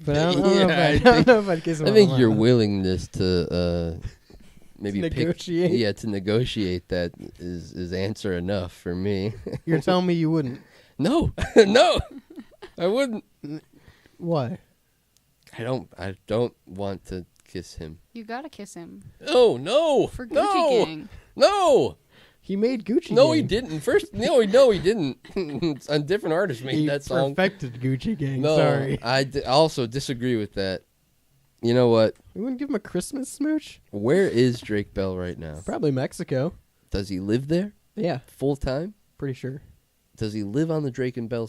But I don't know Yeah, if I don't know if I'd kiss him I on think the your mouth. willingness to maybe To negotiate? to negotiate that is answer enough for me. You're telling me you wouldn't. No, no, I wouldn't. Why? I don't want to kiss him. You gotta kiss him Oh no! for Gucci no! Gang. No! He made Gucci. No, Gang. he didn't. First, no, he didn't. It's a different artist made He that song. perfected Gucci Gang. No, Sorry. I also disagree with that. You know what? We wouldn't give him a Christmas smooch? Where is Drake Bell right now? Probably Mexico. Does he live there Yeah, full time? pretty sure. Does he live on the Drake and Bell?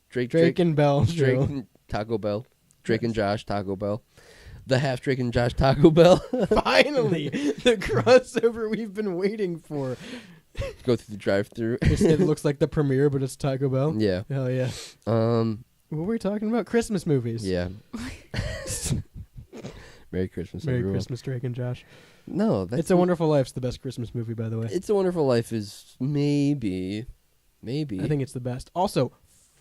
Drake and Bell. Drake show. and Taco Bell. Drake and Josh Taco Bell. The half Drake and Josh Taco Bell. Finally, the crossover we've been waiting for. Go through the drive-through. It looks like the premiere, but it's Taco Bell. Yeah. Hell yeah. What were we talking about? Christmas movies. Yeah. Merry Christmas, Merry everyone. Christmas, Drake and Josh. No, that's It's a Wonderful Life's the best Christmas movie, by the way. It's a Wonderful Life is maybe. I think it's the best. Also,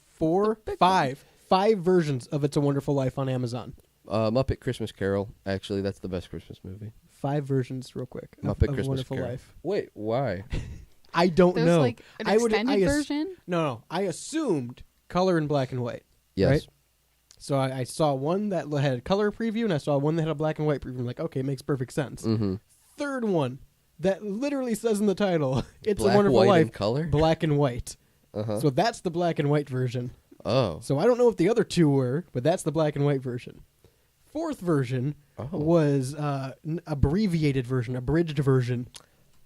five versions of It's a Wonderful Life on Amazon. Muppet Christmas Carol. Actually, that's the best Christmas movie. 5 versions, real quick. Muppet of Christmas Wonderful Carol. Life. Wait, why? I don't There's know. like an I would- extended I ass- version. No. I assumed color in black and white. Yes. Right? So I saw one that had a color preview, and I saw one that had a black and white preview. I'm like, okay, makes perfect sense. Mm-hmm. Third one that literally says in the title, "It's Black, a Wonderful white, Life." and color. Black and white. Uh-huh. So that's the black and white version. Oh. So I don't know what the other two were, but that's the black and white version. Fourth version Oh. was abbreviated version, abridged version,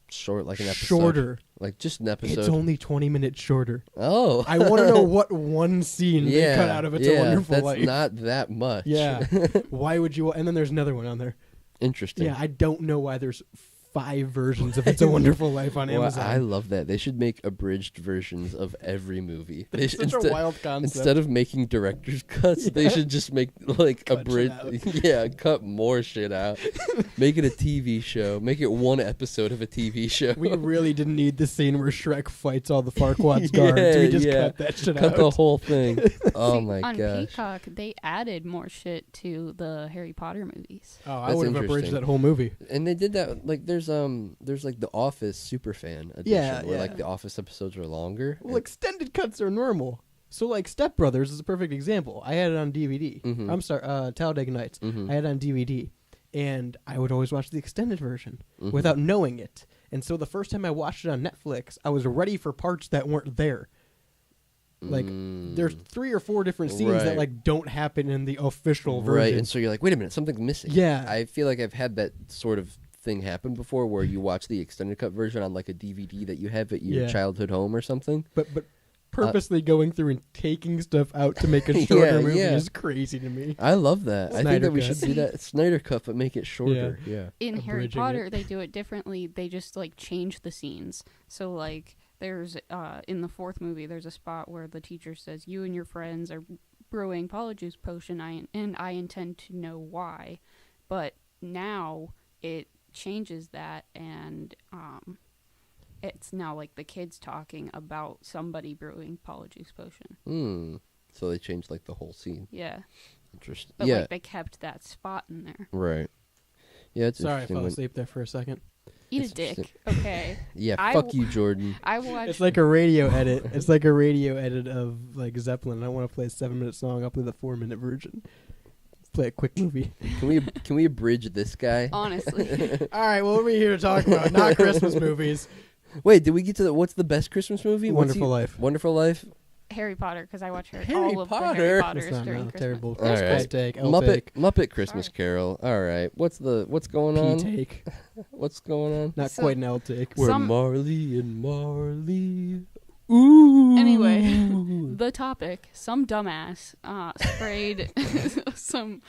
Short, like an episode. shorter. Like just an episode. It's only 20 minutes shorter. Oh. I want to know what one scene yeah. they cut out of It's yeah, a Wonderful that's Life. not that much. Yeah. Why would you? And then there's another one on there. Interesting. Yeah, I don't know why there's 5 versions of It's a Wonderful Life on Well, Amazon. I love that. They should make abridged versions of every movie. They It's should, such a wild concept. instead of making director's cuts, they Yeah. should just make like Cut shit abridged. Yeah, cut more shit out. Make it a TV show. Make it one episode of a TV show. we really didn't need the scene where Shrek fights all the Farquaad's Yeah, guards. We just yeah. cut that shit Cut out. the whole thing. Oh See, my on gosh. Peacock, they added more shit to the Harry Potter movies. Oh, I That's would have abridged interesting. that whole movie. And they did that. Like, there's like the Office Superfan edition, Yeah, where yeah. like the Office episodes are longer. Well, extended cuts are normal. So, like, Step Brothers is a perfect example. I had it on DVD. Mhm. I'm sorry, Talladega Nights. Mhm. I had it on DVD. And I would always watch the extended version Mhm. without knowing it. And so the first time I watched it on Netflix, I was ready for parts that weren't there. Like, there's 3 or 4 different scenes that, Right. like, don't happen in the official version. Right, and so you're like, wait a minute, something's missing. Yeah. I feel like I've had that sort of thing happen before, where you watch the extended cut version on like a DVD that you have at your Yeah. childhood home or something. But purposely going through and taking stuff out to make a shorter Yeah, movie yeah. is crazy to me. I love that. I think Snyder that we cut. should do that Snyder cut, but make it shorter. Yeah. In Harry Abridging Potter, it. they do it differently. They just like change the scenes. So like there's in the 4th movie, there's a spot where the teacher says, "You and your friends are brewing Polyjuice potion, and I intend to know why." But now it changes that, and it's now like the kids talking about somebody brewing Polyjuice potion. So they changed like the whole scene. Yeah, Interesting. but yeah. like they kept that spot in there. Right. Yeah, it's Sorry, I interesting. fell when- asleep there for a second. Eat It's a dick, interesting. okay? Yeah, I fuck w- you, Jordan. I watched. It's like a radio edit. It's like a radio edit of like Zeppelin. I want to play a 7-minute song. I'll play the 4-minute version. Let's play a quick movie. Can we abridge this guy? honestly. All right, well, what are we here to talk about? Not Christmas movies. Wait, did we get to what's the best Christmas movie? Wonderful Life. Wonderful Life. Harry Potter, because I watch Harry all of the Potter? Harry That's Potters not during no, Christmas. terrible. All right. L take. L take. Muppet Christmas Sorry. Carol. All right. What's going P on? take. What's going on? Not So- quite an L take. We're Some- Marley and Marley. Ooh. Anyway, the topic: some dumbass sprayed some.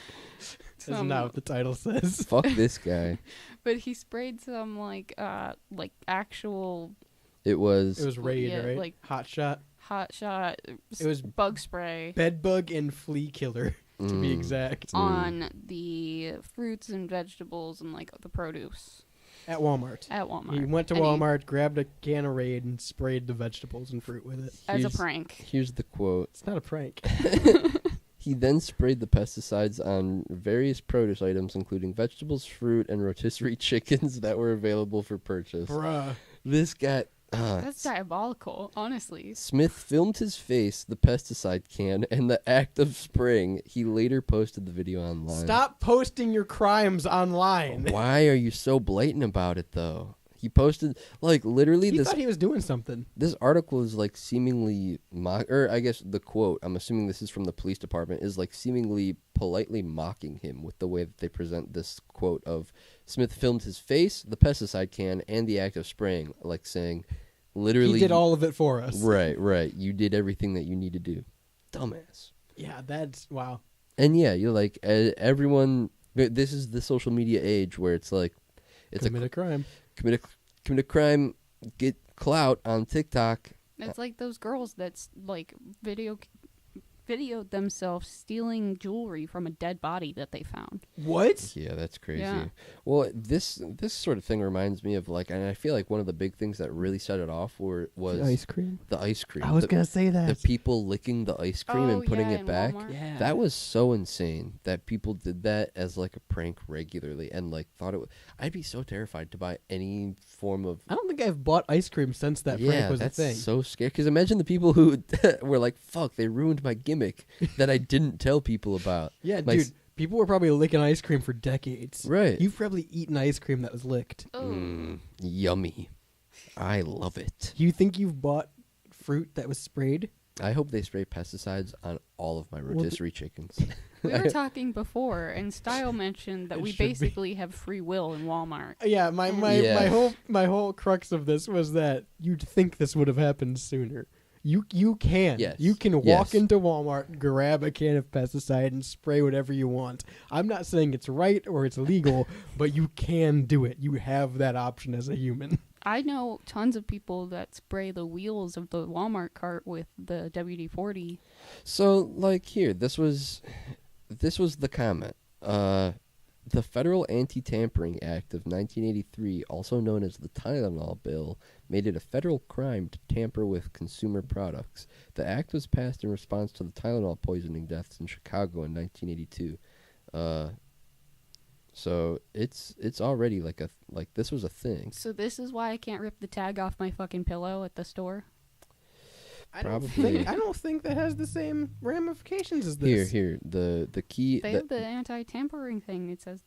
Isn't that what the title says? Fuck this guy. But he sprayed some like actual It was. It was Raid, Yeah, right? like- Hot Shot. hot shot. It was bug spray Bedbug and Flea Killer, to be Mm. exact. on the fruits and vegetables and like the produce At Walmart. at Walmart. He went to And Walmart, grabbed a can of Raid, and sprayed the vegetables and fruit with it. as a Here's- prank. Here's the quote. It's not a prank. He then sprayed the pesticides on various produce items, including vegetables, fruit, and rotisserie chickens that were available for purchase. Bruh. This guy. That's diabolical, honestly. Smith filmed his face, the pesticide can, and the act of spraying. He later posted the video online. Stop posting your crimes online. Why are you so blatant about it, though? He posted, like, literally He this. thought he was doing something. This article is like seemingly or I guess the quote, I'm assuming this is from the police department, is like seemingly politely mocking him with the way that they present this quote of Smith filmed his face, the pesticide can, and the act of spraying, like saying, literally, He did all of it for us. right. You did everything that you need to do. Dumbass. Yeah, that's wow. And yeah, you're like everyone. This is the social media age where it's like, it's Commit a crime. commit a crime, get clout on TikTok. It's like those girls that's like videoed themselves stealing jewelry from a dead body that they found. What? Yeah, that's crazy. Yeah. Well, this sort of thing reminds me of like, and I feel like one of the big things that really set it off was Ice cream. the ice cream. I was gonna say the that. people licking the ice cream and putting it in back. Walmart. Yeah. That was so insane that people did that as like a prank regularly and like thought it. I'd be so terrified to buy any form of. I don't think I've bought ice cream since that prank was a that's thing. so scary. Because imagine the people who were like, "Fuck, they ruined my gimmick that I didn't tell people about." Yeah, My dude. People were probably licking ice cream for decades. Right. You've probably eaten ice cream that was licked. Oh. Yummy. I love it. You think you've bought fruit that was sprayed? I hope they spray pesticides on all of my rotisserie chickens. We were talking before, and Style mentioned that It we should be. basically have free will in Walmart. Yeah, my Yeah. my whole crux of this was that you'd think this would have happened sooner. You can. Yes. You can walk Yes. into Walmart, grab a can of pesticide, and spray whatever you want. I'm not saying it's right or it's legal, but you can do it. You have that option as a human. I know tons of people that spray the wheels of the Walmart cart with the WD-40. So, like here, this was the comment. The Federal Anti-Tampering Act of 1983, also known as the Tylenol Bill, made it a federal crime to tamper with consumer products. The act was passed in response to the Tylenol poisoning deaths in Chicago in 1982. So it's already like this was a thing. So this is why I can't rip the tag off my fucking pillow at the store. I don't Probably. think that has the same ramifications as this. Here, the key. They have the anti-tampering thing. It says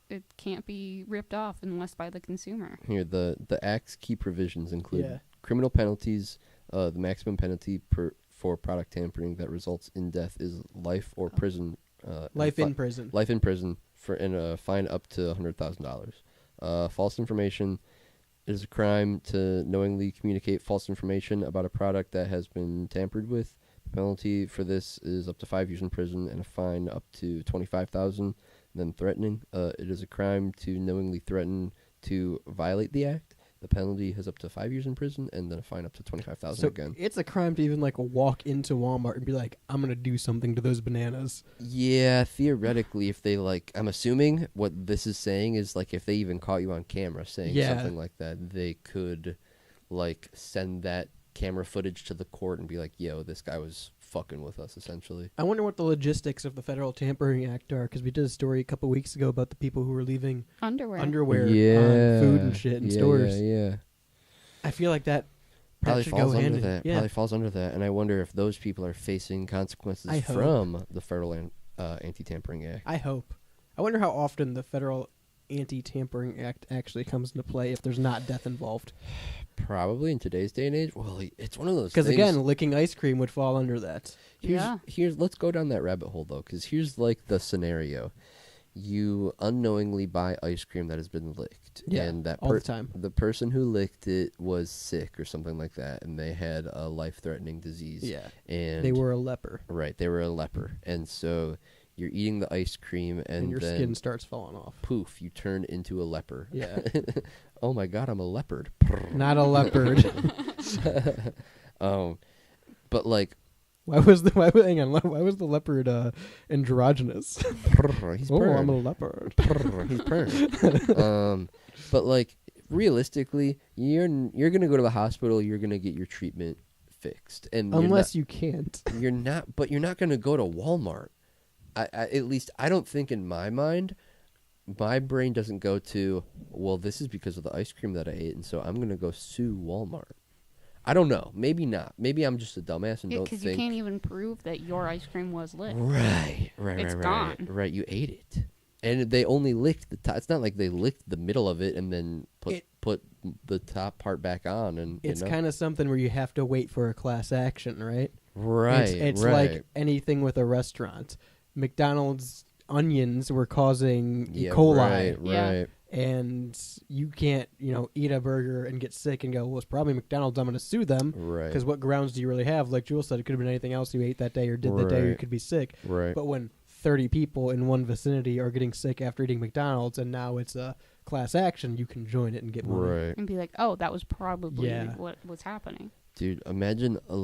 it can't be ripped off unless by the consumer. Here, the Act's key provisions include Yeah. criminal penalties. The maximum penalty for product tampering that results in death is life or prison. Life and in prison. Life in prison and a fine up to $100,000. False information. It is a crime to knowingly communicate false information about a product that has been tampered with. The penalty for this is up to 5 years in prison and a fine up to $25,000. Then threatening. It is a crime to knowingly threaten to violate the act. The penalty has up to 5 years in prison and then a fine up to $25,000 So again. it's a crime to even like walk into Walmart and be like, I'm gonna do something to those bananas. Yeah, theoretically, if they like, I'm assuming what this is saying is like if they even caught you on camera saying Yeah. something like that, they could like send that camera footage to the court and be like, "Yo, this guy was fucking with us," essentially. I wonder what the logistics of the Federal Tampering Act are, because we did a story a couple weeks ago about the people who were leaving Underwear. underwear on food and shit in stores. Yeah. I feel like that Probably should go falls hand under in- that. Yeah. Probably falls under that, and I wonder if those people are facing consequences I hope. from the Federal Anti-Tampering Act. I hope. I wonder how often the Federal Anti-Tampering Act actually comes into play if there's not death involved. Probably in today's day and age. Well, it's one of those. Because things- again, licking ice cream would fall under that. Here's let's go down that rabbit hole though, because here's like the scenario: you unknowingly buy ice cream that has been licked, Yeah, and that all the time. the person who licked it was sick or something like that, and they had a life-threatening disease. Yeah. and They were a leper, right. They were a leper, and so you're eating the ice cream, and your then skin starts falling off. poof, you turn into a leper. Yeah. Oh my God, I'm a leopard. Not a leopard. But like. Why was the leopard androgynous? He's Oh, purring. I'm a leopard. He's purring. But like realistically, you're gonna go to the hospital. You're gonna get your treatment fixed, and Unless you can't. you're not. But you're not gonna go to Walmart. I at least I don't think in my mind, my brain doesn't go to. Well, this is because of the ice cream that I ate, and so I'm gonna go sue Walmart. I don't know. Maybe not. Maybe I'm just a dumbass and don't Because think. you can't even prove that your ice cream was lit. Right. It's Right. gone. Right. You ate it, and they only licked the top. It's not like they licked the middle of it and then put the top part back on. And It's you know? kind of something where you have to wait for a class action, right? right. It's right. like anything with a restaurant. McDonald's onions were causing E. Yeah, coli. Right. Yeah. Right. And you can't, eat a burger and get sick and go, well, it's probably McDonald's. I'm going to sue them. Right. Because what grounds do you really have? Like Jules said, it could have been anything else you ate that day or did that day, or you Right. could be sick. Right. But when 30 people in one vicinity are getting sick after eating McDonald's and now it's a class action, you can join it and get money. Right. And be like, oh, that was probably Yeah. what's happening. Dude, imagine a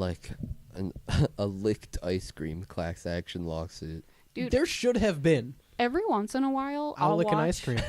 licked ice cream class action lawsuit. Dude, There should have been. every once in a while, I'll I'll lick watch an ice cream.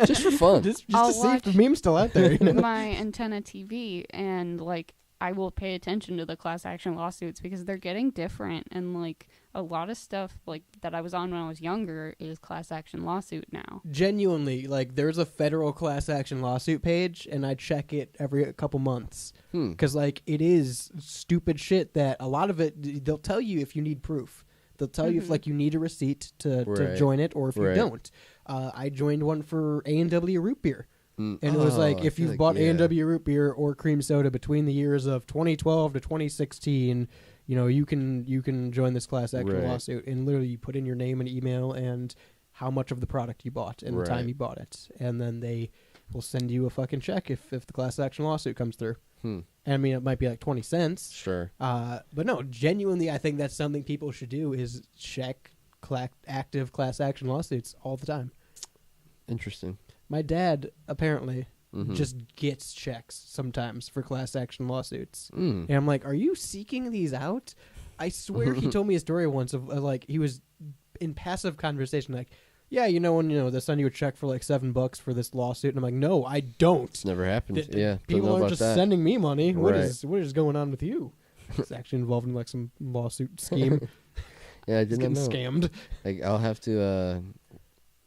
Just for fun. just I'll to see if the watch meme's still out there. You know? my antenna TV, and like I will pay attention to the class action lawsuits because they're getting different, and like a lot of stuff like that I was on when I was younger is class action lawsuit now. Genuinely, like, there's a federal class action lawsuit page, and I check it every couple months. Because, like, it is stupid shit that a lot of it, they'll tell you if you need proof. They'll tell you if, like, you need a receipt to Right. join it, or if you Right. don't. I joined one for A&W root beer. Mm. And it was like, Oh, if I feel you've like, bought yeah. A&W root beer or cream soda between the years of 2012 to 2016, you can join this class action Right. lawsuit. And literally, you put in your name and email and how much of the product you bought and the time Right. you bought it, and then they will send you a fucking check if the class action lawsuit comes through. And I mean, it might be like 20 cents. Sure. But no, genuinely, I think that's something people should do is check active class action lawsuits all the time. Interesting. My dad apparently Mhm. just gets checks sometimes for class action lawsuits. Mm. And I'm like, are you seeking these out? I swear he told me a story once of like he was in passive conversation like, yeah, when they send you a check for like $7 for this lawsuit, and I'm like, no, I don't. It's never happened. Th- Yeah. Don't People know aren't about just that. sending me money. What Right. is going on with you? It's actually involved in like some lawsuit scheme. Yeah, I He's didn't getting know. scammed. Like, I'll have to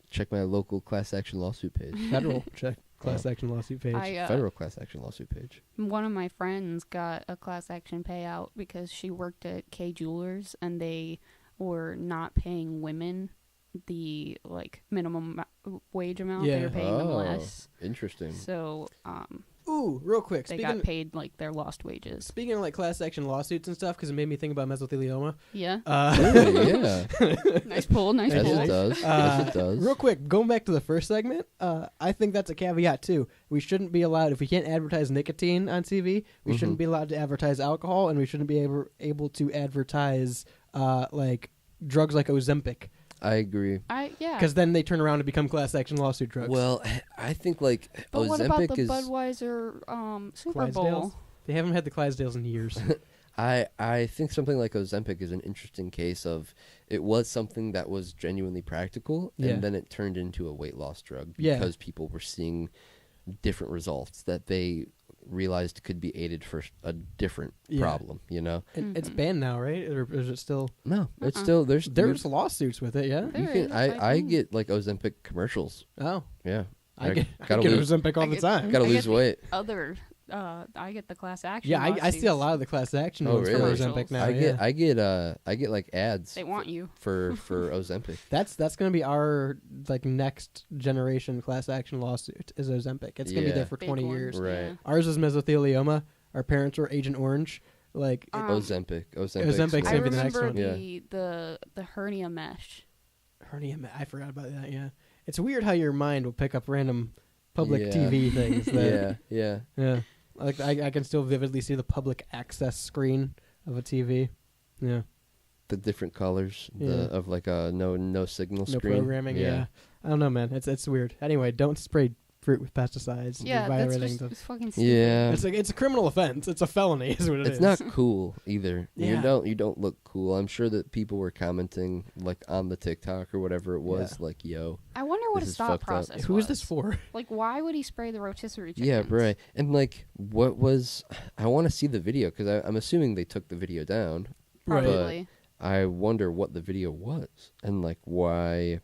check my local class action lawsuit page. Federal check class action lawsuit page. Federal class action lawsuit page. One of my friends got a class action payout because she worked at K Jewelers and they were not paying women the like minimum wage amount. They Yeah. were paying them Oh, less. interesting. So Ooh, real quick. they got paid like their lost wages. Speaking of like class action lawsuits and stuff, because it made me think about mesothelioma. Yeah. Really? Yeah. Nice pull, nice Yes, pull. it does. Yes, it does. Real quick, going back to the first segment, I think that's a caveat too. We shouldn't be allowed, if we can't advertise nicotine on TV, we Mm-hmm. shouldn't be allowed to advertise alcohol, and we shouldn't be able to advertise like drugs like Ozempic, I agree. Yeah. because then they turn around and become class action lawsuit drugs. Well, I think like But what about Ozempic the is. Budweiser Super Bowl? Clydesdales? They haven't had the Clydesdales in years. I think something like Ozempic is an interesting case of it was something that was genuinely practical, Yeah. and then it turned into a weight loss drug Yeah. because people were seeing different results that they realized could be aided for a different Yeah. problem. It's banned now, right? Or is it still? No, it's still There's lawsuits with it, yeah. you There can is, I think. get like Ozempic commercials. Oh, Yeah, I get gotta lose Ozempic all I the get- time. gotta I lose get weight. Other, I get the class action. Yeah, I see a lawsuits. lot of the class action Oh, ones from really? Ozempic now. I yeah. get like ads They want you. for Ozempic. That's gonna be our like next generation class action lawsuit is Ozempic. It's gonna be Yeah. there for Big 20 ones, years. Right. yeah. Ours is mesothelioma. Our parents were Agent Orange. Like Ozempic's Ozempic's I gonna be the next remember one. the hernia mesh. hernia. I forgot about that. Yeah, it's weird how your mind will pick up random public Yeah. TV things. That, yeah. Like I can still vividly see the public access screen of a TV. Yeah. The different colors Yeah. of like a no signal No screen. programming. Yeah. I don't know, man. It's weird. Anyway, don't spray fruit with pesticides. Yeah, You're that's violating just the. it's fucking stupid. Yeah. It's a criminal offense. It's a felony. Is what it It's is. not cool either. Yeah. You don't look cool. I'm sure that people were commenting like on the TikTok or whatever it was, Yeah. like, yo. I wonder what This his is thought fucked up. process Who was. is this for? Like, why would he spray the rotisserie chickens? Yeah, right. And like, what was? I want to see the video because I'm assuming they took the video down. Probably. I wonder what the video was and like why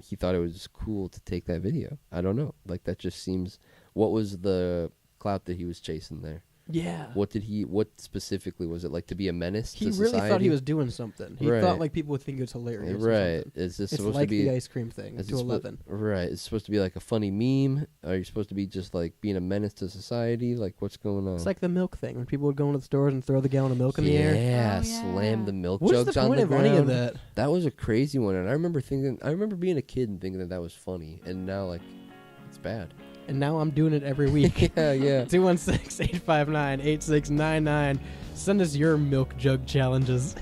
he thought it was cool to take that video. I don't know. Like that just seems. What was the clout that he was chasing there? Yeah. What specifically was it, like, to be a menace He to really society? thought he was doing something. He Right. thought like people would think it was hilarious. Or Right. something. Is this It's supposed like to be the ice cream thing is to it suppo- 11. Right. It's supposed to be like a funny meme? Are you supposed to be just like being a menace to society? Like, what's going on? It's like the milk thing when people would go into the stores and throw the gallon of milk in the air. Yeah, Oh, yeah. slam the milk What's jugs the on point the of ground. any of that? That was a crazy one, and I remember being a kid and thinking that was funny, and now like it's bad. And now I'm doing it every week. Yeah, yeah. 216-859-8699. Send us your milk jug challenges.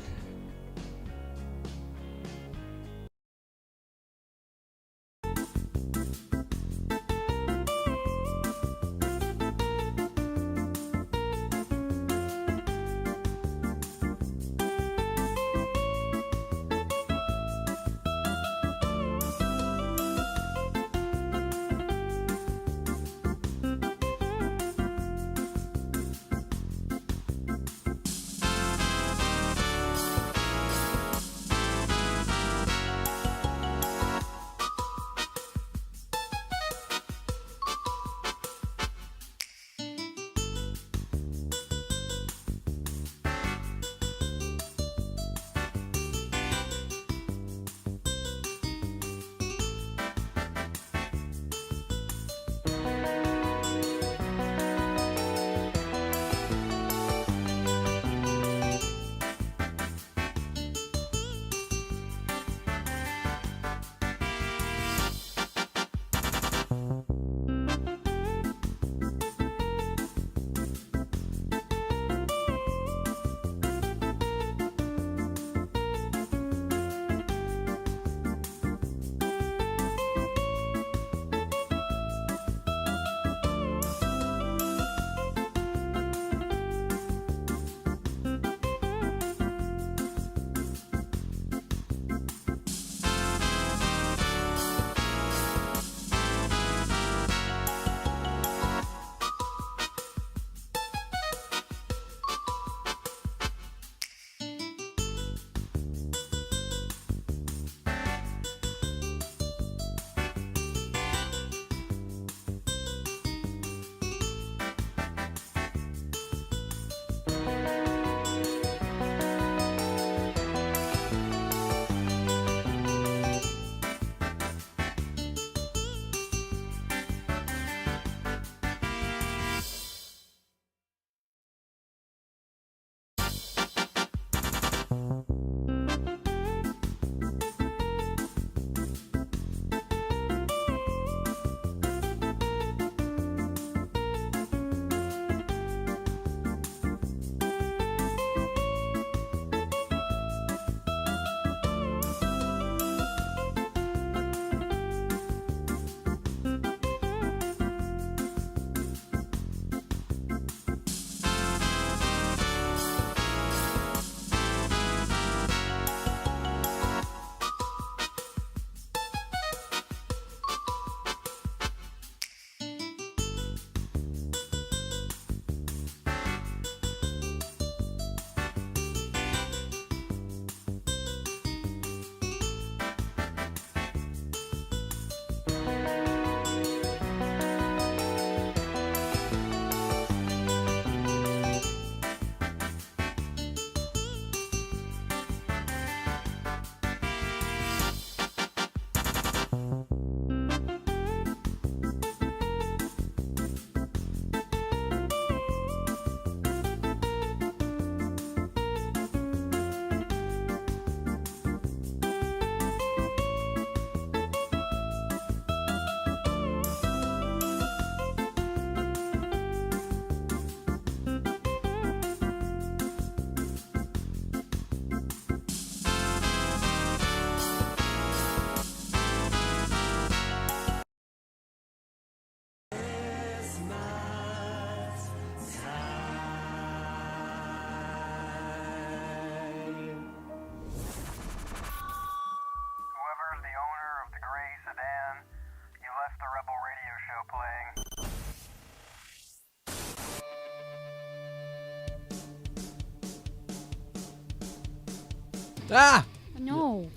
Ah! No.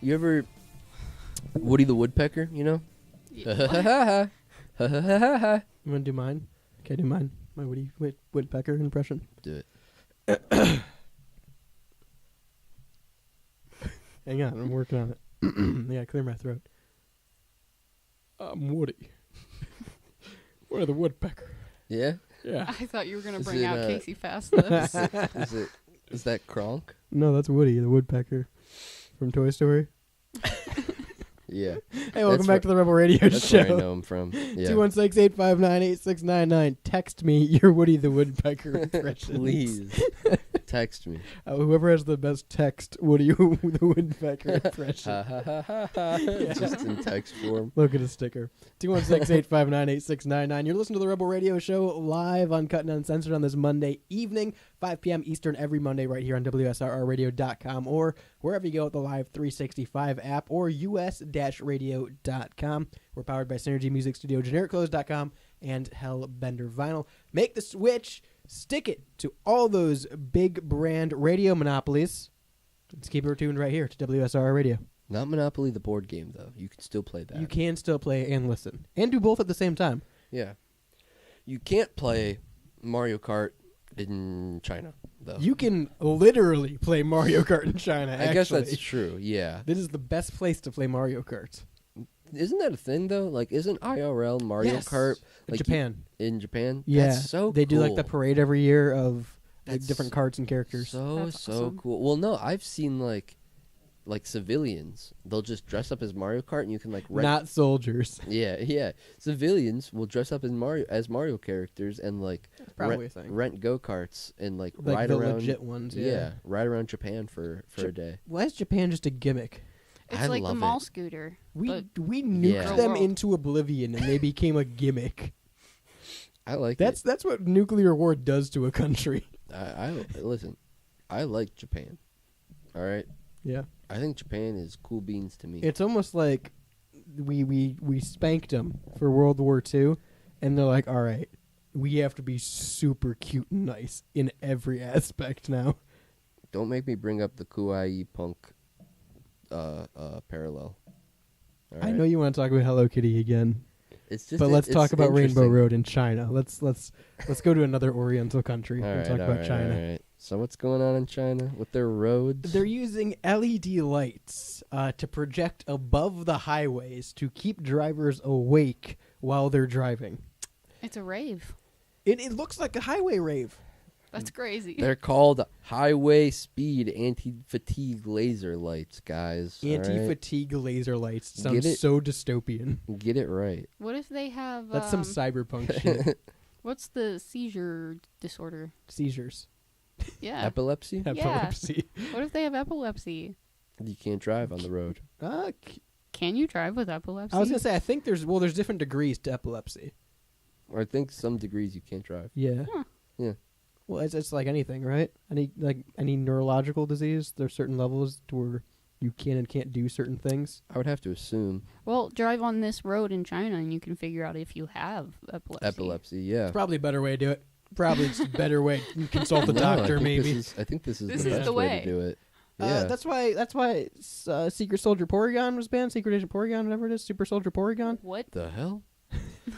You ever Woody the Woodpecker? You know. What? You want to do mine? Okay, do mine. my Woodpecker impression. Do it. Hang on, I'm working on it. I gotta clear my throat. I'm Woody. Woody the Woodpecker. Yeah. Yeah. I thought you were gonna Is bring it, out uh, Casey Fastless. Is that Kronk? No, that's Woody the Woodpecker from Toy Story. Yeah. Hey, welcome That's back to the Rebel Radio That's where I Show. know him from. Yeah. 216-859-8699. Text me your Woody the Woodpecker impression. Please text me. Whoever has the best text Woody the Woodpecker impression. Ha ha ha ha ha. Just in text form. Look at a sticker. 216-859-8699. You're listening to the Rebel Radio Show live, uncut and uncensored on this Monday evening, 5 p.m. Eastern every Monday right here on WSRRadio.com or wherever you go with the Live 365 app or us-radio.com. We're powered by Synergy Music Studio, GenericClothes.com, and Hellbender Vinyl. Make the switch. Stick it to all those big brand radio monopolies. Let's keep it tuned right here to WSR Radio. Not Monopoly the board game though. You can still play that. You can still play and listen. And do both at the same time. Yeah. You can't play Mario Kart in China though. You can literally play Mario Kart in China, actually. I guess that's true. Yeah. This is the best place to play Mario Kart. Isn't that a thing though? Like, isn't IRL Mario Yes. Kart like Japan. in Japan? Yeah. That's so They do like cool. the parade every year of like That's different carts and characters. So That's awesome. cool. Well, no, I've seen like civilians. They'll just dress up as Mario Kart, and you can like rent. Not soldiers. Yeah. Civilians will dress up as Mario characters and like Probably a thing. rent go karts and like Like ride the around. legit ones, yeah. Yeah, ride around Japan for a day. Why is Japan just a gimmick? It's I like the love mall it. scooter. We but nuked Yeah. them World. into oblivion and they became a gimmick. I like That's what nuclear war does to a country. it. I listen. I like Japan. All right. Yeah. I think Japan is cool beans to me. It's almost like we spanked them for World War II, and they're like, all right, we have to be super cute and nice in every aspect now. Don't make me bring up the Kawaii punk parallel. All I right? know you want to talk about Hello Kitty again, It's just but let's it's talk about Rainbow interesting. Road in China. Let's go to another Oriental country All and right, talk all about right, China. all right. So what's going on in China with their roads? They're using LED lights to project above the highways to keep drivers awake while they're driving. it's a rave. It looks like a highway rave. That's crazy. They're called highway speed anti-fatigue laser lights, guys. all right? Anti-fatigue laser lights. Get Sounds it? so dystopian. Get it right. What if they have That's some cyberpunk shit. what's the seizure disorder? Seizures. Yeah. Epilepsy? Epilepsy. What if they have epilepsy? You can't drive on the road. Can you drive with epilepsy? I was gonna say I think there's different degrees to epilepsy. Or I think some degrees you can't drive. Yeah. Huh. Yeah. Well, it's like anything, right? Any neurological disease, there's certain levels to where you can and can't do certain things. I would have to assume Well, drive on this road in China and you can figure out if you have epilepsy. epilepsy. Yeah. It's probably a better way to do it. Probably just a better way. You consult the No, doctor, I think maybe. I think this is This the is best the way way. to do it. Yeah. That's why Secret Soldier Porygon was banned. Secret Agent Porygon, whatever it is. Super Soldier Porygon. What? The hell?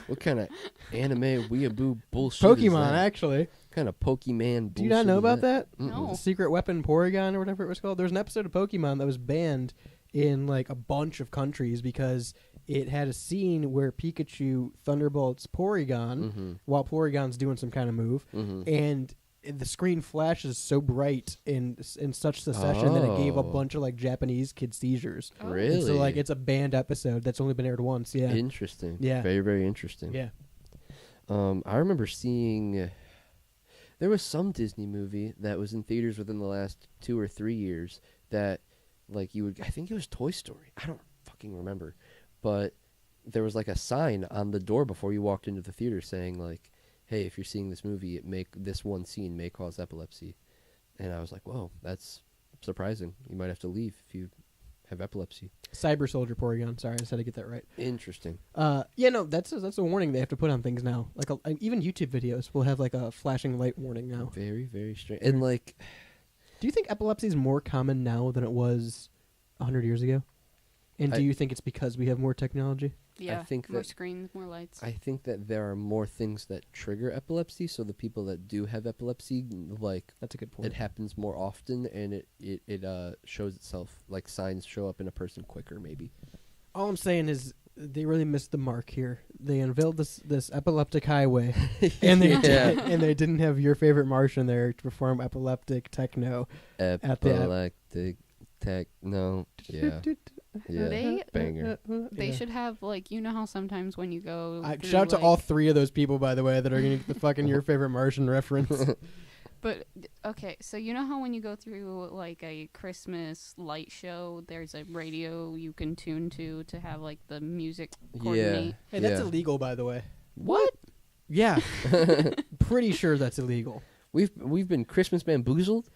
What kind of anime weeaboo bullshit is Pokemon, that? actually. What kind of Pokemon bullshit Do you not know is about that? Mm-mm. No. The Secret Weapon Porygon or whatever it was called. There's an episode of Pokemon that was banned in like a bunch of countries because it had a scene where Pikachu thunderbolts Porygon Mm-hmm. while Porygon's doing some kind of move, Mm-hmm. and the screen flashes so bright in such succession that it gave a Oh. bunch of like Japanese kid seizures. Oh. Really? And so like it's a banned episode that's only been aired once. Yeah. Interesting. Yeah. Very, very interesting. Yeah. I remember seeing. There was some Disney movie that was in theaters within the last 2 or 3 years that, like, you would. I think it was Toy Story. I don't fucking remember, but there was like a sign on the door before you walked into the theater saying like, "Hey, if you're seeing this movie, this one scene may cause epilepsy," and I was like, "Whoa, that's surprising. You might have to leave if you have epilepsy." Cyber Soldier Porygon. Sorry, I just had to get that right. Interesting. Yeah, no, that's a warning they have to put on things now. Like even YouTube videos will have like a flashing light warning now. Very, very strange. And like, Do you think epilepsy is more common now than it was 100 years ago? And do you think it's because we have more technology? Yeah, think more that- screens, more lights. I think that there are more things that trigger epilepsy, so the people that do have epilepsy, like, That's a good point. it happens more often, and it shows itself, like, signs show up in a person quicker, maybe. All I'm saying is they really missed the mark here. They unveiled this epileptic highway, and they and they didn't have your favorite Martian there to perform epileptic techno. the- Epileptic techno. Yeah. Yeah. They- Banger. They should have, like, you know how sometimes when you go through, Shout out to like- all three of those people, by the way, that are going to get the fucking your favorite Martian reference. But okay, so you know how when you go through like a Christmas light show, there's a radio you can tune to have like the music coordinate. Hey, that's Yeah. illegal, by the way. What? Yeah, pretty sure that's illegal. We've been Christmas bamboozled.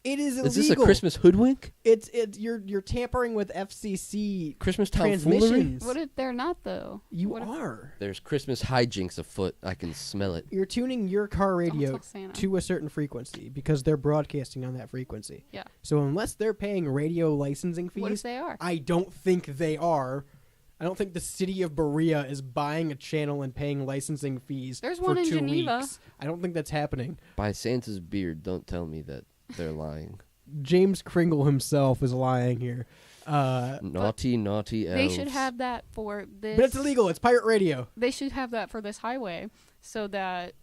It is illegal. Is this a Christmas hoodwink? It's you're tampering with FCC Christmas tomfoolery? transmissions. What if they're not though? You What if- are. There's Christmas hijinks afoot. I can smell it. You're tuning your car radio tell Santa. to a certain frequency because they're broadcasting on that frequency. Yeah. So unless they're paying radio licensing fees, What if they are? I don't think they are. I don't think the city of Berea is buying a channel and paying licensing fees There's for one in 2 Geneva. weeks. I don't think that's happening. By Santa's beard, don't tell me that they're lying. James Kringle himself is lying here. Naughty elves. They should have that for this. But it's illegal. It's pirate radio. They should have that for this highway, so that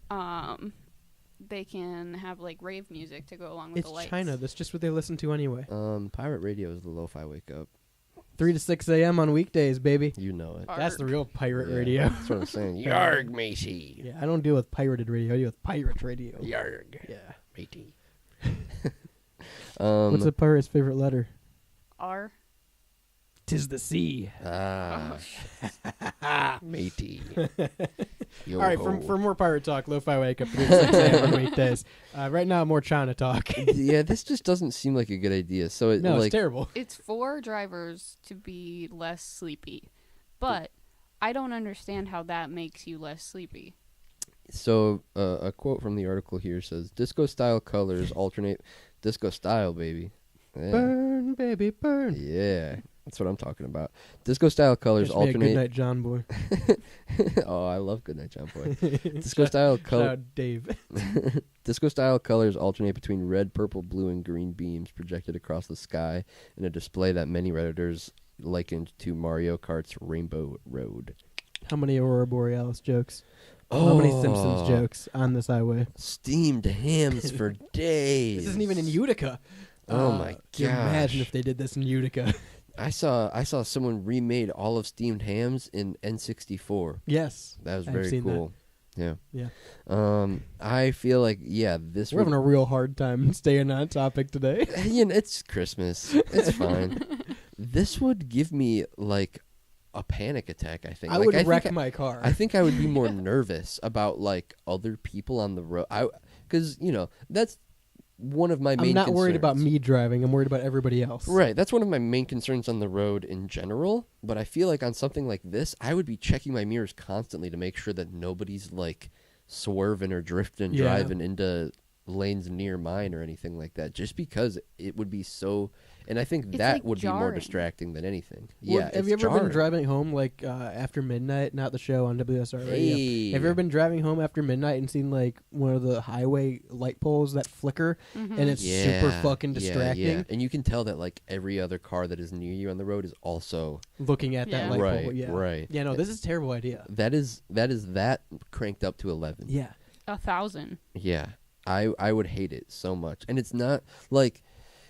they can have like rave music to go along with It's the lights. China. That's just what they listen to anyway. Pirate radio is the lo-fi wake up. 3 to 6 a.m. on weekdays, baby. You know it. That's the Arg. real pirate Yeah, radio. That's what I'm saying. Yarg, matey. Yeah, I don't deal with pirated radio. I deal with pirate radio. Yarg, Yeah. matey. What's a pirate's favorite letter? R. 'Tis the sea. Ah, matey. All right, for more pirate talk, Lo-Fi Wake Up 3 to 6 a.m. on weekdays. Right now, more China talk. Yeah, this just doesn't seem like a good idea. So it No, like it's terrible. It's for drivers to be less sleepy, but I don't understand how that makes you less sleepy. so a quote from the article here says disco style colors alternate disco style, baby. Yeah. Burn, baby, burn. Yeah. That's what I'm talking about. Disco style colors Gives me a alternate. Good night, John Boy. Oh, I love Goodnight John Boy. Disco style Shout color. out Dave. Disco style colors alternate between red, purple, blue, and green beams projected across the sky in a display that many Redditors likened to Mario Kart's Rainbow Road. How many Aurora Borealis jokes? How many Simpsons jokes on this highway? Steamed hams for days. This isn't even in Utica. Oh my Can you imagine gosh. if they did this in Utica? I saw someone remade all of steamed hams in N64. Yes. That was I've very seen that. cool. Yeah. Yeah. I feel like this We're having a real hard time staying on topic today. it's Christmas. It's fine. This would give me like a panic attack, I think. I Like, would wreck think my car. I think I would be more nervous about like other people on the road. Cuz that's one of my main I'm not worried about concerns. me driving. I'm worried about everybody else. Right, that's one of my main concerns on the road in general, but I feel like on something like this, I would be checking my mirrors constantly to make sure that nobody's like swerving or drifting, Yeah. driving into lanes near mine or anything like that, just because it would be so, and I think It's, that like, would be more jarring. distracting than anything. Well, Yeah, have it's you ever jarring. been driving home like after midnight? Not the show on WSR Radio. Hey. Have you ever been driving home after midnight and seen like one of the highway light poles that flicker Mm-hmm. and it's super fucking distracting? Yeah. And you can tell that like every other car that is near you on the road is also Looking at that Yeah. light right, pole. Yeah. right. Yeah. No, this is a terrible idea. That is that cranked up to 11. Yeah. 1,000. Yeah, I would hate it so much. And it's not like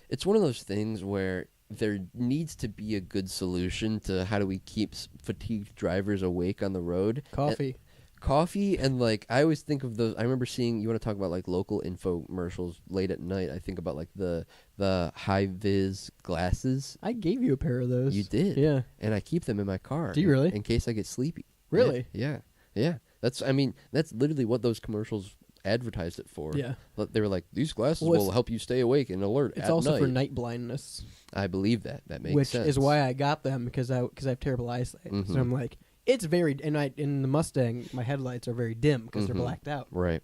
it's one of those things where there needs to be a good solution to how do we keep fatigued drivers awake on the road. Coffee. Coffee and like I always think of those. I remember seeing, you want to talk about like local infomercials late at night. I think about like the high vis glasses. I gave you a pair of those. You did. Yeah. And I keep them in my car. Do you really? In case I get sleepy. Really? Yeah. Yeah. That's literally what those commercials advertised it for. Yeah. But they were like, these glasses Well, it's- will help you stay awake and alert It's at also night. for night blindness, I believe that. That makes which sense. is why I got them because I have terrible eyesight. Mhm. So I'm like, it's very in the Mustang, my headlights are very dim because they're Mhm. blacked out. Right.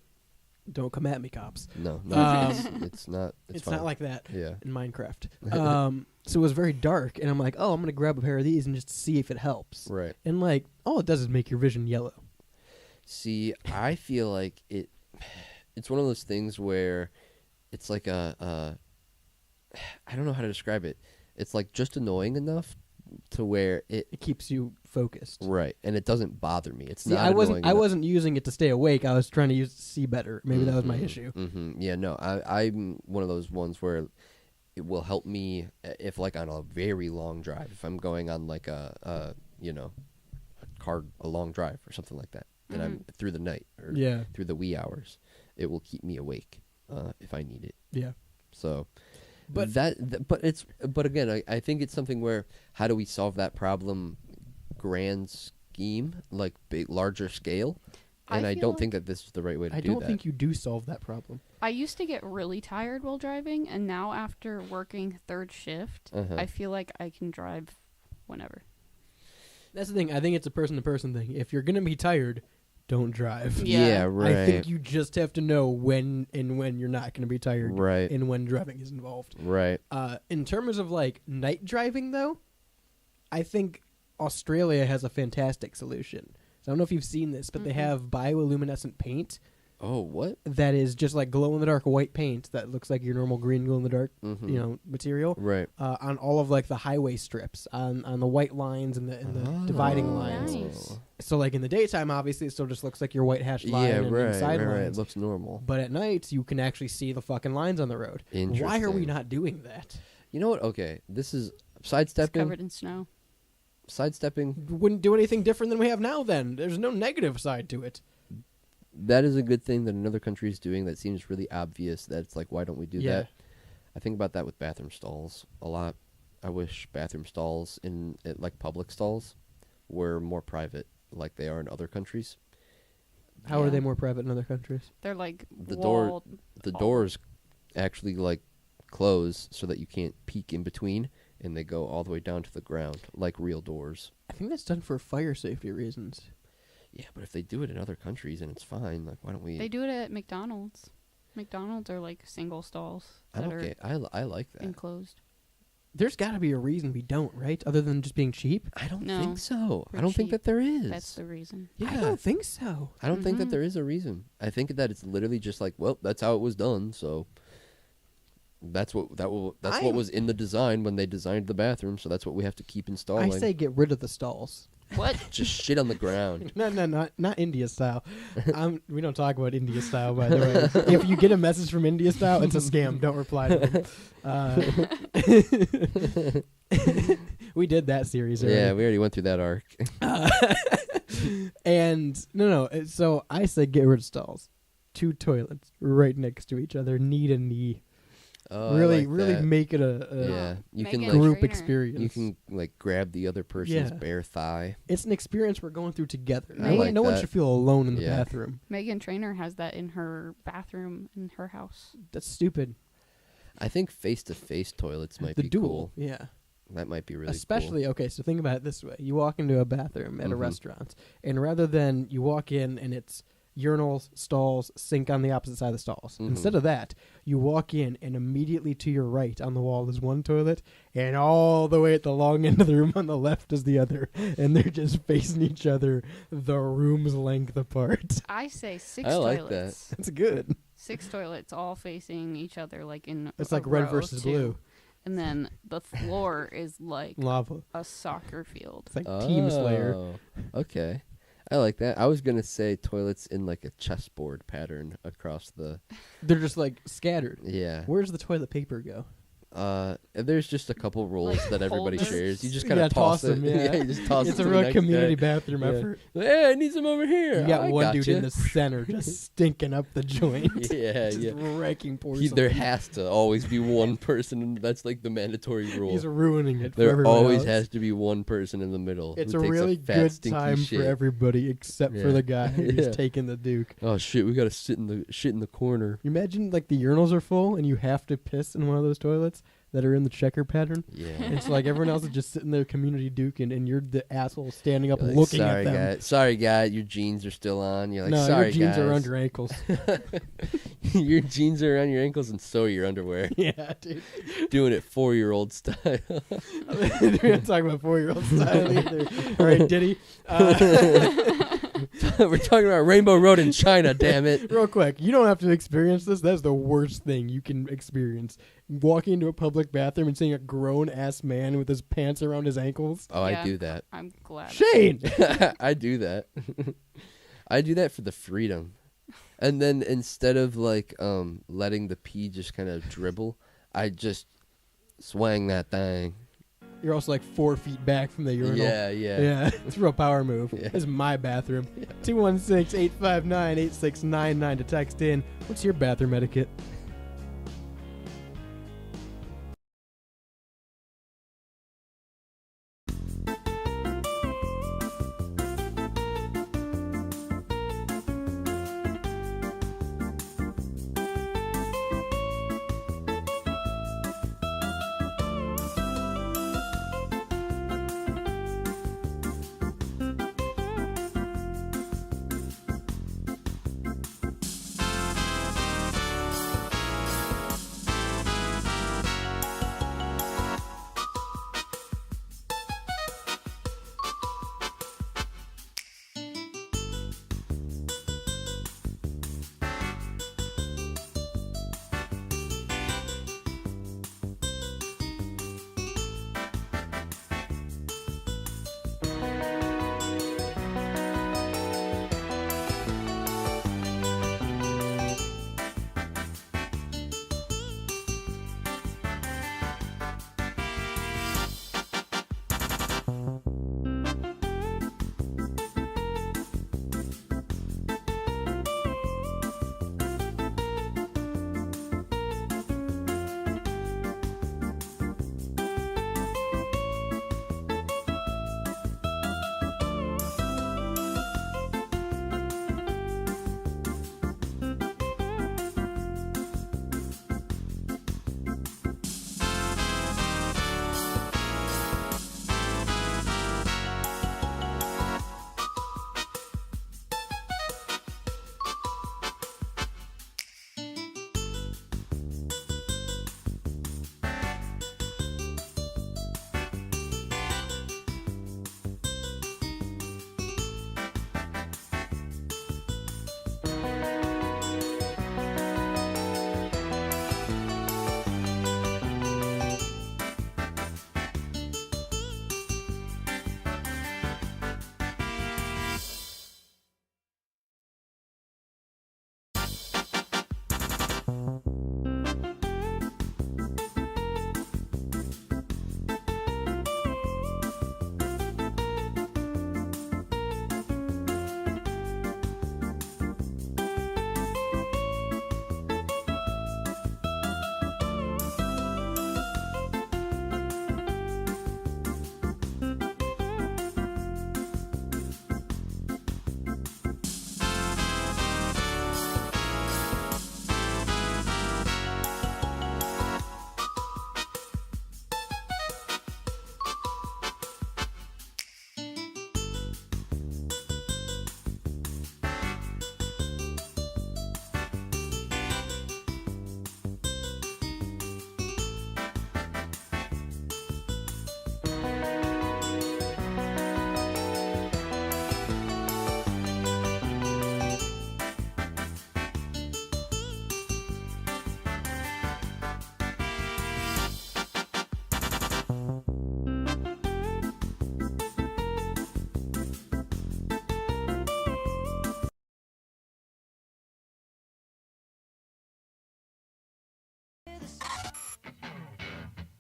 Don't come at me, cops. No, no, it's not. It's fine. not like that Yeah. in Minecraft. So it was very dark, and I'm like, oh, I'm gonna grab a pair of these and just see if it helps. Right. And like, all it does is make your vision yellow. See, I feel like it's one of those things where it's like I don't know how to describe it. It's like just annoying enough to where It keeps you focused. right, and it doesn't bother me. It's See, not. I wasn't. annoying I enough. wasn't using it to stay awake. I was trying to use it to see better. Maybe that was my issue. Yeah, no, I'm one of those ones where it will help me if, like, on a very long drive, if I'm going on like a long drive or something like that, and I'm through the night or Yeah. through the wee hours, it will keep me awake if I need it. Yeah. So, But- but again, I think it's something where how do we solve that problem, grand scheme, like larger scale, and I feel don't like- think that this is the right way to I do don't that. think you do solve that problem. I used to get really tired while driving, and now after working third shift, Uh-huh. I feel like I can drive whenever. That's the thing. I think it's a person-to-person thing. If you're gonna be tired, don't drive. Yeah. right. I think you just have to know when you're not gonna be tired, Right. and when driving is involved. Right. In terms of like night driving, though, I think Australia has a fantastic solution. So I don't know if you've seen this, but they have bioluminescent paint Oh, what? that is just like glow in the dark white paint that looks like your normal green glow in the dark, material. Right. On all of like the highway strips, on the white lines and the dividing lines. Nice. So like in the daytime, obviously, it still just looks like your white hashed line Yeah, and right, side right, right. It lines. looks normal. But at night, you can actually see the fucking lines on the road. Why are we Interesting. not doing that? You know what? Okay, this is It's sidestepping. covered in snow. Sidestepping. Wouldn't do anything different than we have now. Then there's no negative side to it. That is a good thing that another country is doing. That seems really obvious. That it's like, why don't we do Yeah. that? I think about that with bathroom stalls a lot. I wish bathroom stalls like public stalls were more private, like they are in other countries. How are Yeah. they more private in other countries? They're like The door- walled. The Oh. doors actually like close so that you can't peek in between, and they go all the way down to the ground like real doors. I think that's done for fire safety reasons. Yeah, but if they do it in other countries and it's fine, like why don't we? They do it at McDonald's. McDonald's are like single stalls I'm that okay. are I like that. enclosed. There's got to be a reason we don't, right? Other than just being cheap. I don't No, think so. we're I don't think cheap. that there is. That's the reason. Yeah. I don't think so. I don't think that Mhm. there is a reason. I think that it's literally just like, well, that's how it was done. So that's what I'm- was in the design when they designed the bathroom. So that's what we have to keep installing. I say get rid of the stalls. What? just shit on the ground. No, not India style. We don't talk about India style, by the way. If you get a message from India style, it's a scam. Don't reply to them. We did that series already. Yeah, we already went through that arc. And no. So I said get rid of stalls. 2 toilets right next to each other, knee to knee. Oh, I really like that. make it Yeah, you can Megan like group Trainor. experience. you can like grab the other person's Yeah. bare thigh. It's an experience we're going through together. I like No one that. should feel alone in the Yeah. bathroom. Megan Trainor has that in her bathroom in her house. That's stupid. I think face-to-face toilets might the be dual, cool. yeah. That might be really Especially, okay, so think about it this way. You walk into a bathroom at a Mhm. restaurant, and rather than you walk in and it's urinals, stalls, sink on the opposite side of the stalls. Mhm. Instead of that, you walk in and immediately to your right on the wall is one toilet, and all the way at the long end of the room on the left is the other. And they're just facing each other the room's length apart. I say 6 I like toilets. That's good. 6 toilets all facing each other like in It's a like red row, versus too. blue. And then the floor is like Lava. a soccer field. It's like cool. Team Slayer. Oh, okay. I like that. I was gonna say toilets in like a chessboard pattern across the. They're just like scattered. Yeah. Where's the toilet paper go? There's just a couple rules Like that everybody holders? shares. You just You kind of gotta toss toss it. them, yeah. You just toss it It's to a the real next community guy. bathroom Yeah. effort. Hey, I need some over here. You got I one dude gotcha. in the center just stinking up the joint. Yeah, just yeah. wrecking porcelain. There has to always be one person, and that's like the mandatory rule. He's ruining it for There everyone always else. has to be one person in the middle. It's who a takes really fat, good stinky time shit. for everybody except for Yeah. the guy who's Yeah. taking the Duke. Oh shit, we gotta sit in the corner. You imagine like the urinals are full and you have to piss in one of those toilets. that are in the checker pattern. Yeah. It's like everyone else is just sitting there community duking, and you're the asshole standing up You're like, looking sorry, at them. Guy. Sorry, guy. Your jeans are still on. You're like, No, sorry, your jeans guys. are around your ankles. Your jeans are around your ankles, and so are your underwear. Yeah, dude. Doing it 4-year-old style. We're gonna talk about 4-year-old style either. All right, Diddy. We're talking about Rainbow Road in China, damn it. Real quick, you don't have to experience this. That's the worst thing you can experience. Walking into a public bathroom and seeing a grown-ass man with his pants around his ankles. Oh, Yeah. I do that. I'm glad. Shane! I do that. I do that for the freedom. And then instead of like letting the pee just kind of dribble, I just swang that thing. You're also like 4 feet back from the urinal. Yeah. Yeah, it's a real power move. Yeah. This is my bathroom. 216-859-8699 to text in. What's your bathroom etiquette?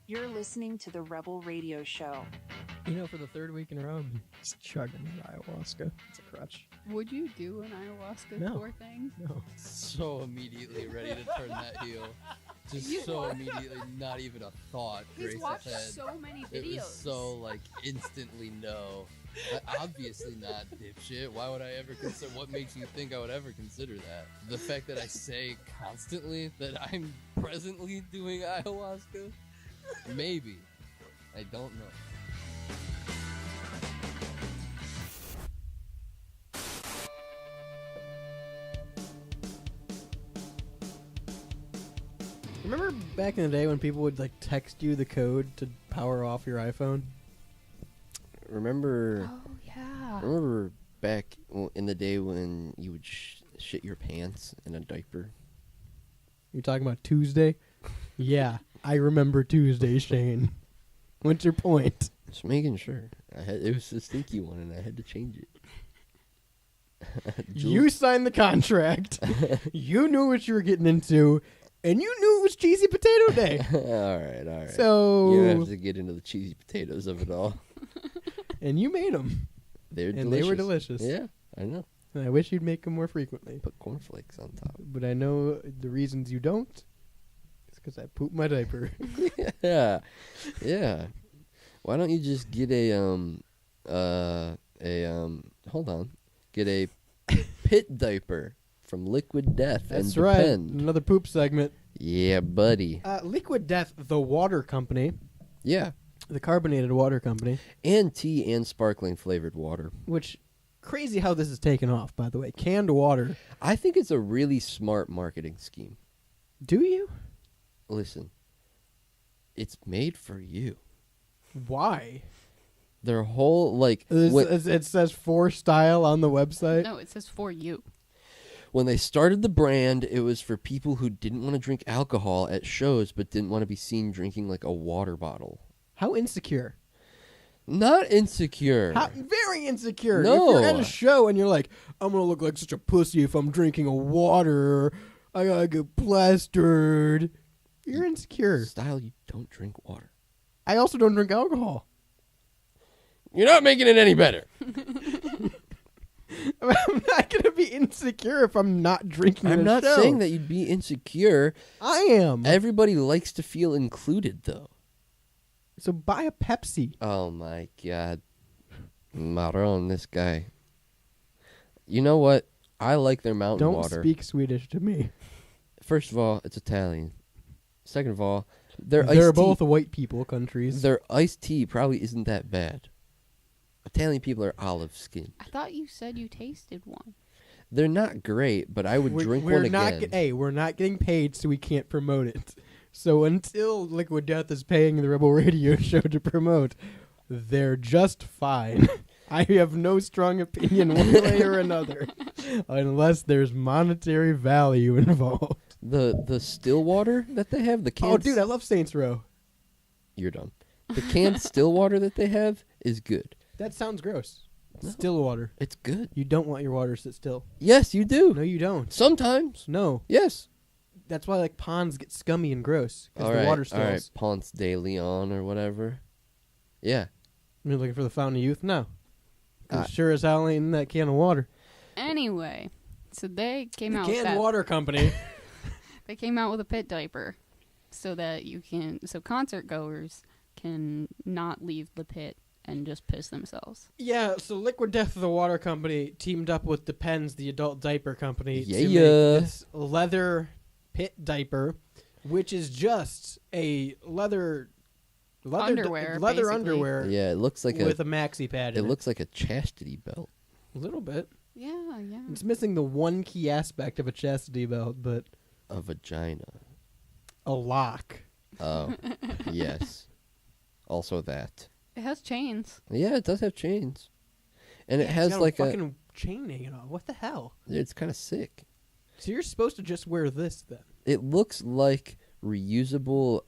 You're listening to the Rebel Radio Show. You know, for the 3rd week in a row, I'm just chugging ayahuasca. It's a crutch. Would you do an ayahuasca No. tour thing? No. So immediately ready to turn that heel. Just so immediately, not even a thought. He's Grace watched ahead. so many It videos. was so like instantly no. Obviously not, dipshit. Why would I ever consider? What makes you think I would ever consider that? The fact that I say constantly that I'm presently doing ayahuasca. Maybe. I don't know. Remember back in the day when people would like text you the code to power off your iPhone? Remember yeah. back in the day when you would shit your pants in a diaper? You're talking about Tuesday? Yeah, I remember Tuesday, Shane. What's your point? Just making sure. It was a stinky one, and I had to change it. You signed the contract. You knew what you were getting into, and you knew it was cheesy potato day. all right. So You don't have to get into the cheesy potatoes of it all. and you made them, They're and delicious. they were delicious. Yeah, I know. And I wish you'd make them more frequently. Put cornflakes on top. But I know the reasons you don't. It's because I poop my diaper. Yeah. Why don't you just get hold on. Get a pit diaper from Liquid Death That's and right. Depend. Another poop segment. Yeah, buddy. Liquid Death, the water company, Yeah. the carbonated water company, And tea and sparkling flavored water. which crazy how this is taken off, by the way. Canned water. I think it's a really smart marketing scheme. Do you? Listen, it's made for you. Why? Their whole, like, It says for style on the website. No, it says for you. when they started the brand, it was for people who didn't want to drink alcohol at shows but didn't want to be seen drinking, like, a water bottle. How insecure. Not insecure. Very insecure. No. If you're at a show and you're like, I'm going to look like such a pussy if I'm drinking a water. I got to get plastered. You're insecure. Style, you don't drink water. I also don't drink alcohol. You're not making it any better. I'm not going to be insecure if I'm not drinking I'm at a not show. saying that you'd be insecure. I am. Everybody likes to feel included, though. So buy a Pepsi. Oh, my God. Marron, this guy. You know what? I like their mountain Don't water. speak Swedish to me. First of all, it's Italian. Second of all, their They're iced both tea, white people countries. their iced tea probably isn't that bad. Italian people are olive skinned. I thought you said you tasted one. They're not great, but I would drink we're one not again. Hey, we're not getting paid, so we can't promote it. So until Liquid Death is paying the Rebel Radio Show to promote, they're just fine. I have no strong opinion one way or another, unless there's monetary value involved. The still water that they have, the canned Oh, dude, I love Saints Row. you're dumb. The canned still water that they have is good. That sounds gross. No. Still water. It's good. You don't want your water to sit still. Yes, you do. No, you don't. Sometimes. No. Yes. That's why like ponds get scummy and gross because All the right. water All right. stills. Ponce de Leon or whatever. Yeah. You're looking for the Fountain of Youth? No. 'Cause Ah. sure as hell ain't in that can of water. Anyway, so they came out with Canned that. water company. They came out with a pit diaper, so that so concert goers can not leave the pit and just piss themselves. Yeah, so Liquid Death, the water company, teamed up with Depends, the adult diaper company, to Yeah. make this leather pit diaper, which is just a leather Underwear, leather basically. underwear Yeah. It looks like with a maxi pad. It in looks like a chastity belt. a little bit. Yeah. It's missing the one key aspect of a chastity belt, but A vagina. a lock. Oh. Yes. Also that. It has chains. Yeah, it does have chains. And it Yeah, has it's got like a fucking chain hanging off. What the hell? it's kind of sick. So you're supposed to just wear this then? It looks like reusable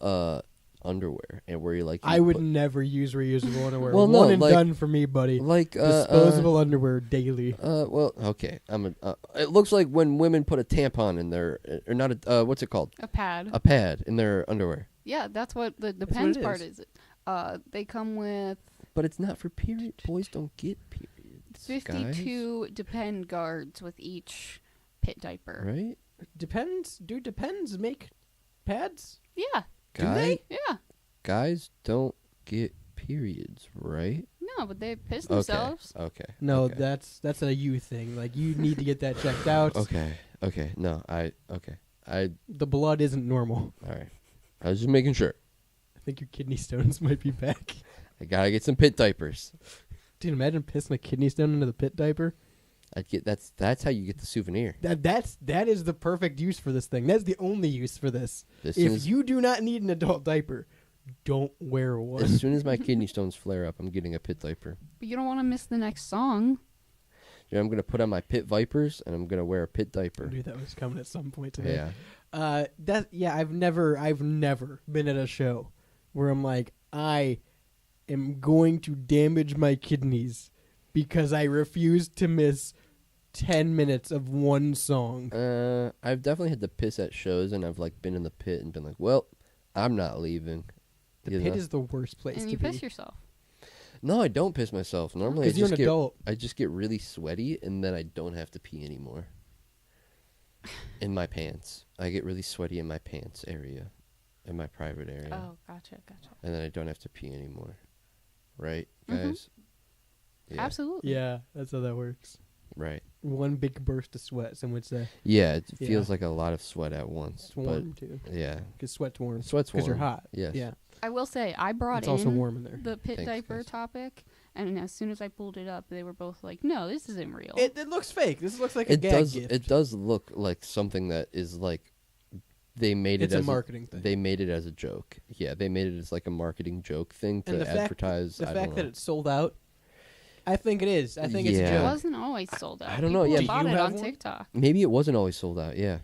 underwear, and where you like. I would never use reusable underwear. Well, no, One and like- done for me, buddy. like Disposable underwear daily. Well, okay. It looks like when women put a tampon in their, or not a. What's it called? A pad. A pad in their underwear. Yeah, that's what the what depends it part is. is. They come with But it's not for period. Boys don't get periods. 52 depend guards with each pit diaper. Guys, right? Depends. Do Depends make pads? Yeah. Guy, Yeah. guys don't get periods, right? No, but they piss Okay. themselves. Okay. No, okay. that's a you thing. Like you need to get that checked out. Okay. No, okay. The blood isn't normal. All right. I was just making sure. think your kidney stones might be back. I gotta get some pit diapers. Dude, imagine pissing a kidney stone into the pit diaper. That's how you get the souvenir. That is the perfect use for this thing. That's the only use for this. If you do not need an adult diaper, don't wear one. As soon as my kidney stones flare up, I'm getting a pit diaper. But you don't want to miss the next song. Yeah, I'm gonna put on my pit vipers and I'm gonna wear a pit I diaper. knew that was coming at some point today. Yeah. I've never been at a show where I'm like, I am going to damage my kidneys because I refuse to miss 10 minutes of one song. I've definitely had to piss at shows, and I've like been in the pit and been like, "Well, I'm not leaving." The You pit know? is the worst place And to you be. piss yourself. No, I don't piss myself. Normally, I Because you're just an get adult. I just get really sweaty, and then I don't have to pee anymore. In my pants, I get really sweaty in my pants area, in my private area, Oh, gotcha. and then I don't have to pee anymore. Right, Mhm. guys? Yeah. Absolutely. Yeah, that's how that works. Right. One big burst of sweat, some would say. Yeah, it Yeah. feels like a lot of sweat at once. It's warm, too. But yeah, Because sweat's warm. sweat's warm. Because you're hot. Yes. Yeah. I will say, I brought It's in also warm in there. the pit Thanks, diaper guys. topic, and as soon as I pulled it up, they were both like, "No, this isn't real." It looks fake. This looks like a It gag does. gift. It does look like something that is like they made it It's a as marketing thing. They made it as a joke. Yeah, they made it as like a marketing joke thing And to the fact- advertise. The I fact don't that know. it's sold out, I think it is. I think it's a Yeah. It joke. wasn't always sold out. I don't know, People yeah. Do bought you it have on one? TikTok. Maybe it wasn't always sold out. Yeah,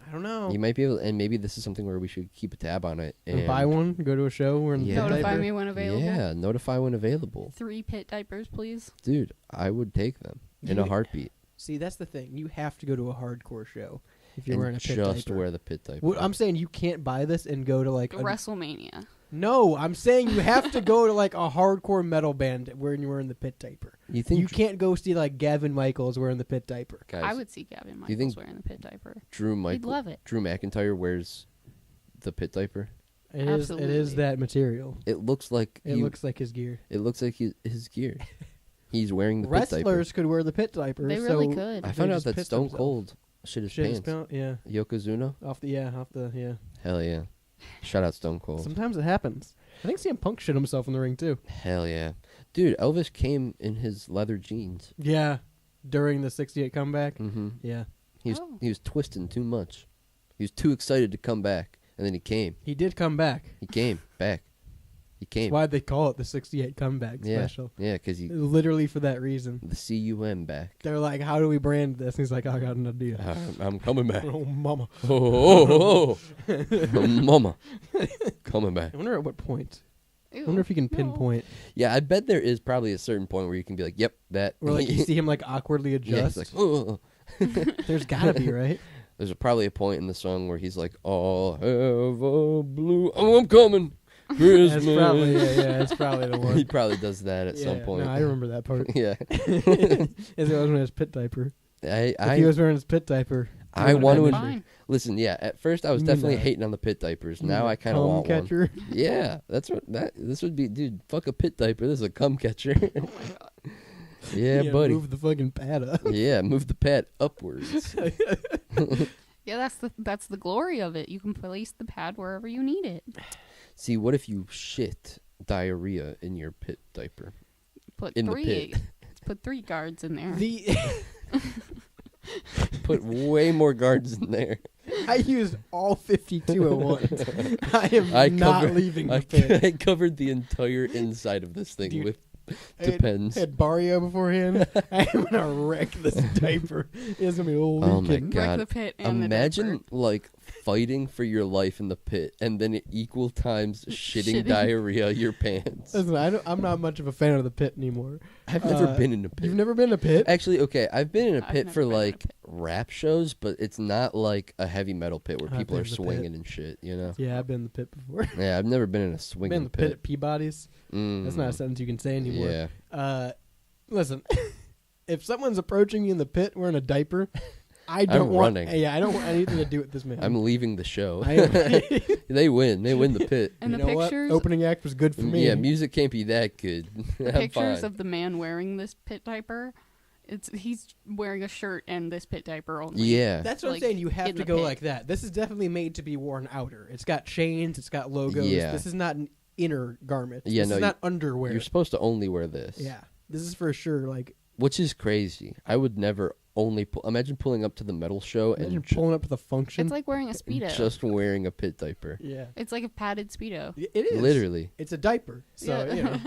I don't know. you might be able, and maybe this is something where we should keep a tab on it And buy one, go to a show, we're in the Yeah. pit Notify diaper. me when available. Yeah, notify when available, 3 pit diapers, please. dude. I would take them in a You- heartbeat. See, that's the thing. You have to go to a hardcore show if you're And wearing a pit just diaper. wear the pit diaper. What I'm saying, you can't buy this and go to like a, WrestleMania. no. I'm saying you have to go to like a hardcore metal band when you're wearing the pit diaper. You think You can't go see like Gavin Michaels wearing the pit diaper. guys? I would see Gavin you Michaels think wearing the pit diaper. Drew He'd love it. Drew McIntyre wears the pit diaper. It is Absolutely. that material. It looks like It looks like his gear. It looks like his gear. He's wearing the pit diaper. Wrestlers could wear the pit diaper. They so really could. I they found out just that piss Stone themselves. Cold shit his Shit his pants. pants. Yeah, Yokozuna. off the yeah. Hell yeah. Shout out Stone Cold. Sometimes it happens. I think CM Punk shit himself in the ring too. Hell yeah. Dude, Elvis came in his leather jeans. Yeah, during the '68 comeback. Mm-hmm. Yeah, He was Oh. he was twisting too much. He was too excited to come back, and then he came. he did come back. He came back. He That's came. why they call it the '68 comeback Yeah. special. Yeah, because he Literally for that reason. the CUM back. They're like, "How do we brand this?" And he's like, "I got an idea." I'm coming back. Oh, mama. Oh, mama, coming back. I wonder at what point. Ew, I wonder if you can no. pinpoint. Yeah, I bet there is probably a certain point where you can be like, "Yep, that." Or like you see him like awkwardly yeah, adjust. it's like, oh. There's gotta be, right? There's probably a point in the song where he's like, "I'll have a blue. Oh, I'm coming, Christmas." That's probably that's probably the he one. probably does that at some Yeah, point. No, I remember that part. yeah, As it was wearing his pit diaper. If I he was wearing his pit diaper, I want to Fine. listen. Yeah, at first I was You mean definitely that- hating on the pit diapers. Now I kind of want one. catcher. Yeah, that's what that. This would be, dude. Fuck a pit diaper. This is a cum catcher. Oh my god. yeah, buddy. Move the fucking pad up. Yeah, move the pad upwards. Yeah, that's the glory of it. You can place the pad wherever you need it. See, what if you shit diarrhea in your pit diaper? Put In the 3 pit. put 3 guards in there. The Put way more guards in there. I used all 52 at once. I am I not covered- leaving the pit. I covered the entire inside of this thing Dude, with I had- Depends. Had Barrio beforehand. I am gonna wreck this diaper. It's gonna be leaking. Oh my Wreck God. the pit and Imagine the diaper. like fighting for your life in the pit and then at equal times shitting Shitting. diarrhea your pants. Listen, I'm not much of a fan of the pit anymore. I've never Uh, been in a pit. You've never been in a pit? Actually, okay, I've been in a I've pit never for been in a like pit. rap shows, but it's not like a heavy metal pit where I've people been are in the pit. swinging and shit, you know? Yeah, I've been in the pit before. Yeah, I've never been in a Been swinging in the pit at Peabody's. That's not a sentence you can say anymore. Yeah. Listen, if someone's approaching me in the pit wearing a diaper, I don't want. running. Yeah, I don't want anything to do with this man. I'm leaving the show. I am, They win. They win the pit. And you the know what? pictures Opening act was good for me. Yeah, music can't be that good. the I'm pictures fine. of the man wearing this pit diaper, he's wearing a shirt and this pit diaper only. Yeah. That's what Like, I'm saying. You have in to the go pit. like that. This is definitely made to be worn outer. It's got chains. It's got logos. Yeah. This is not an inner garment. Yeah, this no, is not underwear. You're supposed to only wear this. Yeah, this is for sure. Like, Which is crazy. I would never only imagine pulling up to the metal show imagine and pulling up to the function. It's like wearing a speedo. just wearing a pit diaper. yeah, It's like a padded speedo. it is Literally. It's a diaper, so Yeah. you know.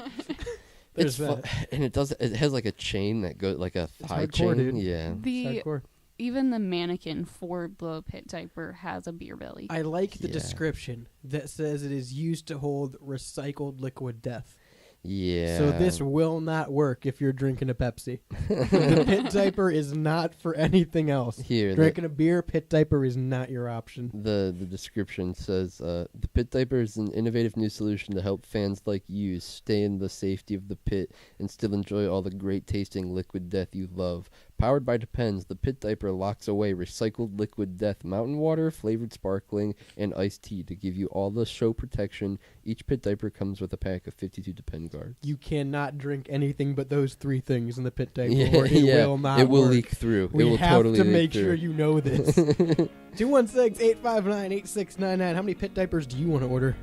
It's There's that. and it has like a chain that goes like a thigh hardcore, chain. dude. Yeah. The It's hardcore. even the mannequin for the pit diaper has a beer belly. I like the Yeah. description that says it is used to hold recycled liquid death. Yeah. So this will not work if you're drinking a Pepsi. The pit diaper is not for anything else. Here Drinking a beer, pit diaper is not your option. the description says the pit diaper is an innovative new solution to help fans like you stay in the safety of the pit and still enjoy all the great tasting liquid death you love. Powered by Depends, the pit diaper locks away recycled liquid death, mountain water, flavored sparkling, and iced tea to give you all the show protection. Each pit diaper comes with a pack of 52 Depend guards. You cannot drink anything but those three things in the pit diaper, Yeah, or it yeah. will not It will work. leak through. We it will have totally to leak make through. sure you know this. 216-859-8699. How many pit diapers do you want to order?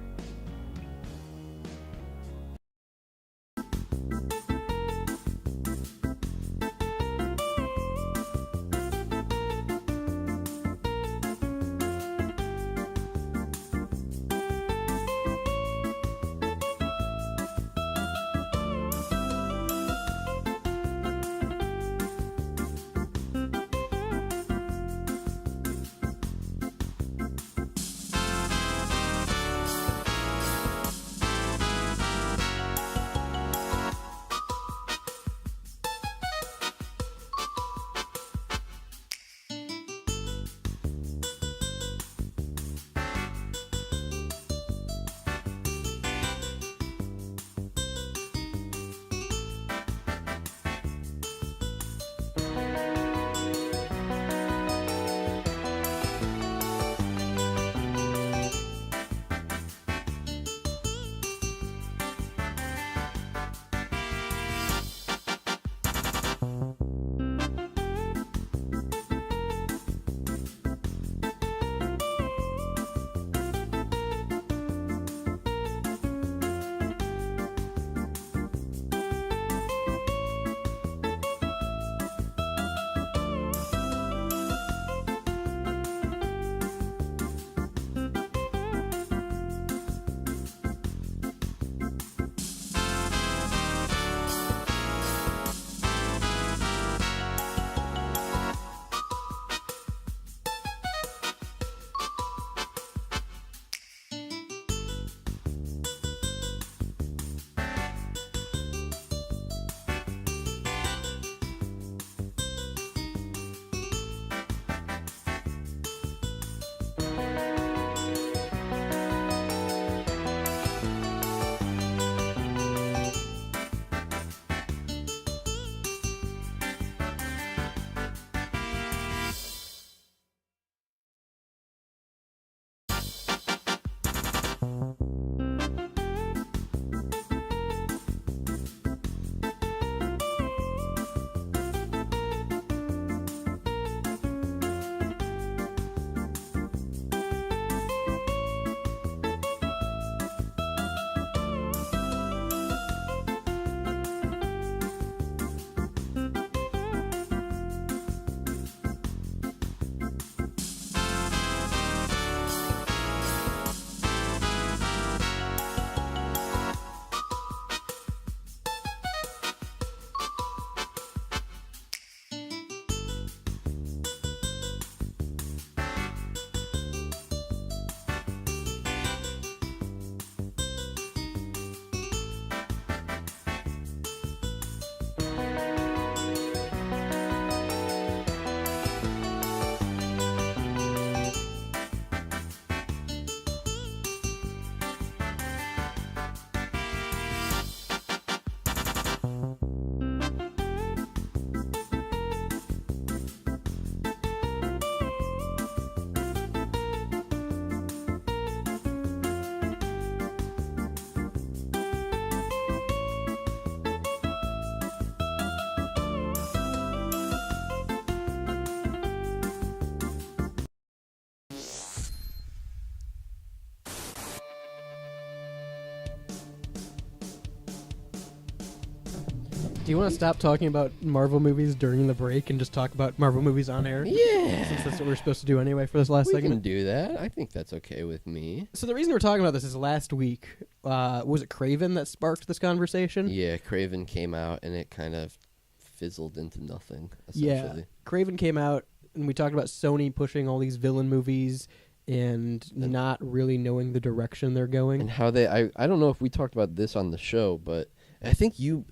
Do you want to stop talking about Marvel movies during the break and just talk about Marvel movies on air? Yeah. Since that's what we're supposed to do anyway for this last We segment. can do that. I think that's okay with me. So the reason we're talking about this is last week, was it Craven that sparked this conversation? Yeah, Craven came out and it kind of fizzled into nothing, Yeah. essentially. Craven came out and we talked about Sony pushing all these villain movies and not really knowing the direction they're going. And how I don't know if we talked about this on the show, but I think you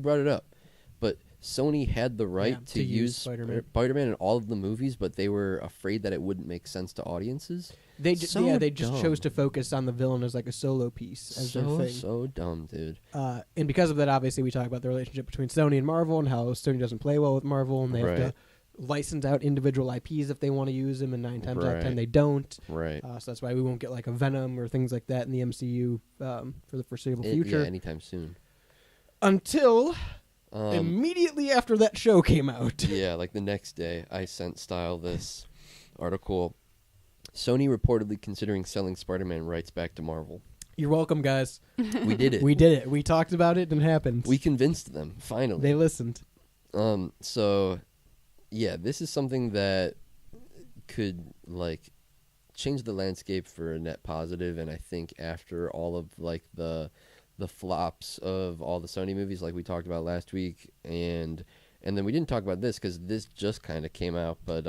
brought it up. But Sony had the right Yeah, to use Spider-Man. in all of the movies, but they were afraid that it wouldn't make sense to audiences. They So they just dumb. chose to focus on the villain as like a solo piece as their thing. So dumb, dude. And because of that, obviously, we talk about the relationship between Sony and Marvel and how Sony doesn't play well with Marvel, and they have to Right. license out individual IPs if they want to use them, and 9 times out of 10 Right. they don't. Right. So that's why we won't get like a Venom or things like that in the MCU for the foreseeable future. Yeah, anytime soon. Until Um, immediately after that show came out. yeah, like the next day, I sent Style this article. Sony reportedly considering selling Spider-Man rights back to Marvel. You're welcome, guys. We did it. We did it. We talked about it and it happened. We convinced them, finally. They listened. So, yeah, this is something that could, like, change the landscape for a net positive, and I think after all of, like, the flops of all the Sony movies, like we talked about last week, and then we didn't talk about this because this just kind of came out, but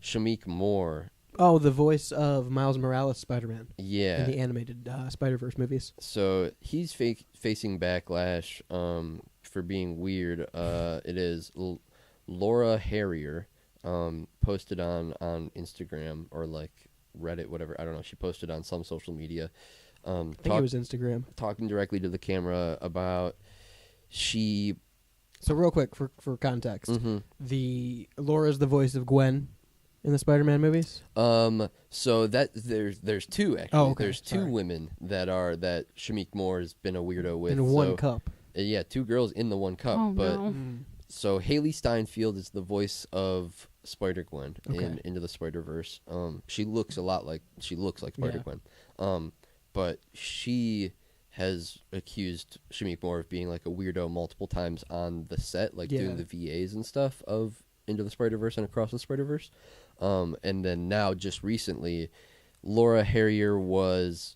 Shamik Moore, Oh, the voice of Miles Morales Spider-Man yeah, in the animated Spider-Verse movies. so he's facing backlash for being weird. It is Laura Harrier posted on Instagram or like Reddit, whatever. I don't know. She posted on some social media. I think it was Instagram. Talking directly to the camera about she. So real quick for context, Mhm. the Laura's the voice of Gwen in the Spider-Man movies. So that there's two actually. Oh, okay. There's two Sorry. women that Shamik Moore has been a weirdo with. in one so, cup. Yeah, two girls in the one cup. Oh, but no. so Haley Steinfeld is the voice of Spider-Gwen in Okay. Into the Spider-Verse. She looks like Spider-Gwen. But she has accused Shamik Moore of being like a weirdo multiple times on the set, like Yeah. doing the VAs and stuff of Into the Spider-Verse and Across the Spider-Verse. And then now, just recently, Laura Harrier was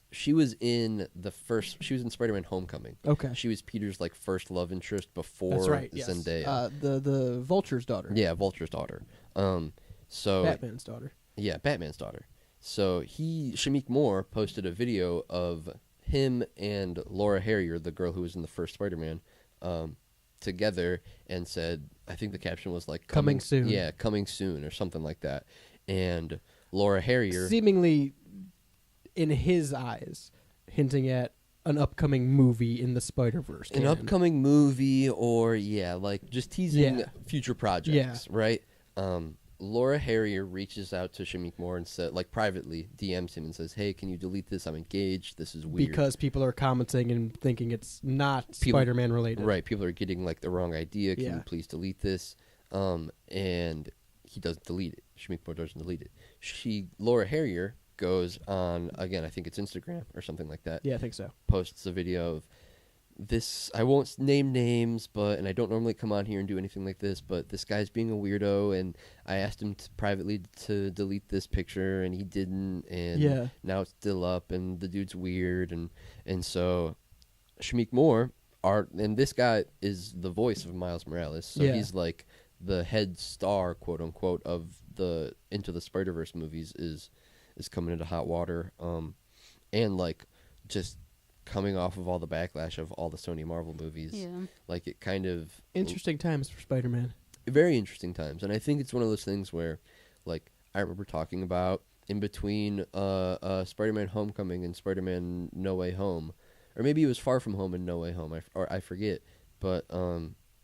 in Spider-Man: Homecoming. Okay, She was Peter's like first love interest before that's right. Yes. Zendaya. The Vulture's daughter. Yeah, Vulture's daughter. So Batman's daughter. yeah, Batman's daughter. So Shamik Moore posted a video of him and Laura Harrier, the girl who was in the first Spider-Man, together, and said, I think the caption was like Coming soon. Yeah, coming soon or something like that. And Laura Harrier, Seemingly, in his eyes, hinting at an upcoming movie in the Spider-Verse. an canon. upcoming movie, or like just teasing Yeah. future projects, right? Laura Harrier reaches out to Shamik Moore and said, like privately, DMs him and says, "Hey, can you delete this? I'm engaged. This is weird." Because people are commenting and thinking it's not People- Spider-Man related. Right, people are getting like the wrong idea. Can Yeah. you please delete this? And he doesn't delete it. Shamik Moore doesn't delete it. Laura Harrier goes on again. I think it's Instagram or something like that. Yeah, I think so. Posts a video of this. I won't name names, and I don't normally come on here and do anything like this, but this guy's being a weirdo, and I asked him privately to delete this picture, and he didn't, and Yeah. now it's still up, and the dude's weird, and so Shamik Moore, and this guy is the voice of Miles Morales, so Yeah. he's like the head star, quote unquote, of the Into the Spider-Verse movies is coming into hot water, and like just coming off of all the backlash of all the Sony Marvel movies, Yeah. like it kind of Interesting times for Spider-Man. very interesting times, and I think it's one of those things where, like, I remember talking about in between Spider-Man: Homecoming and Spider-Man: No Way Home, or maybe it was Far From Home and No Way Home, I forget, but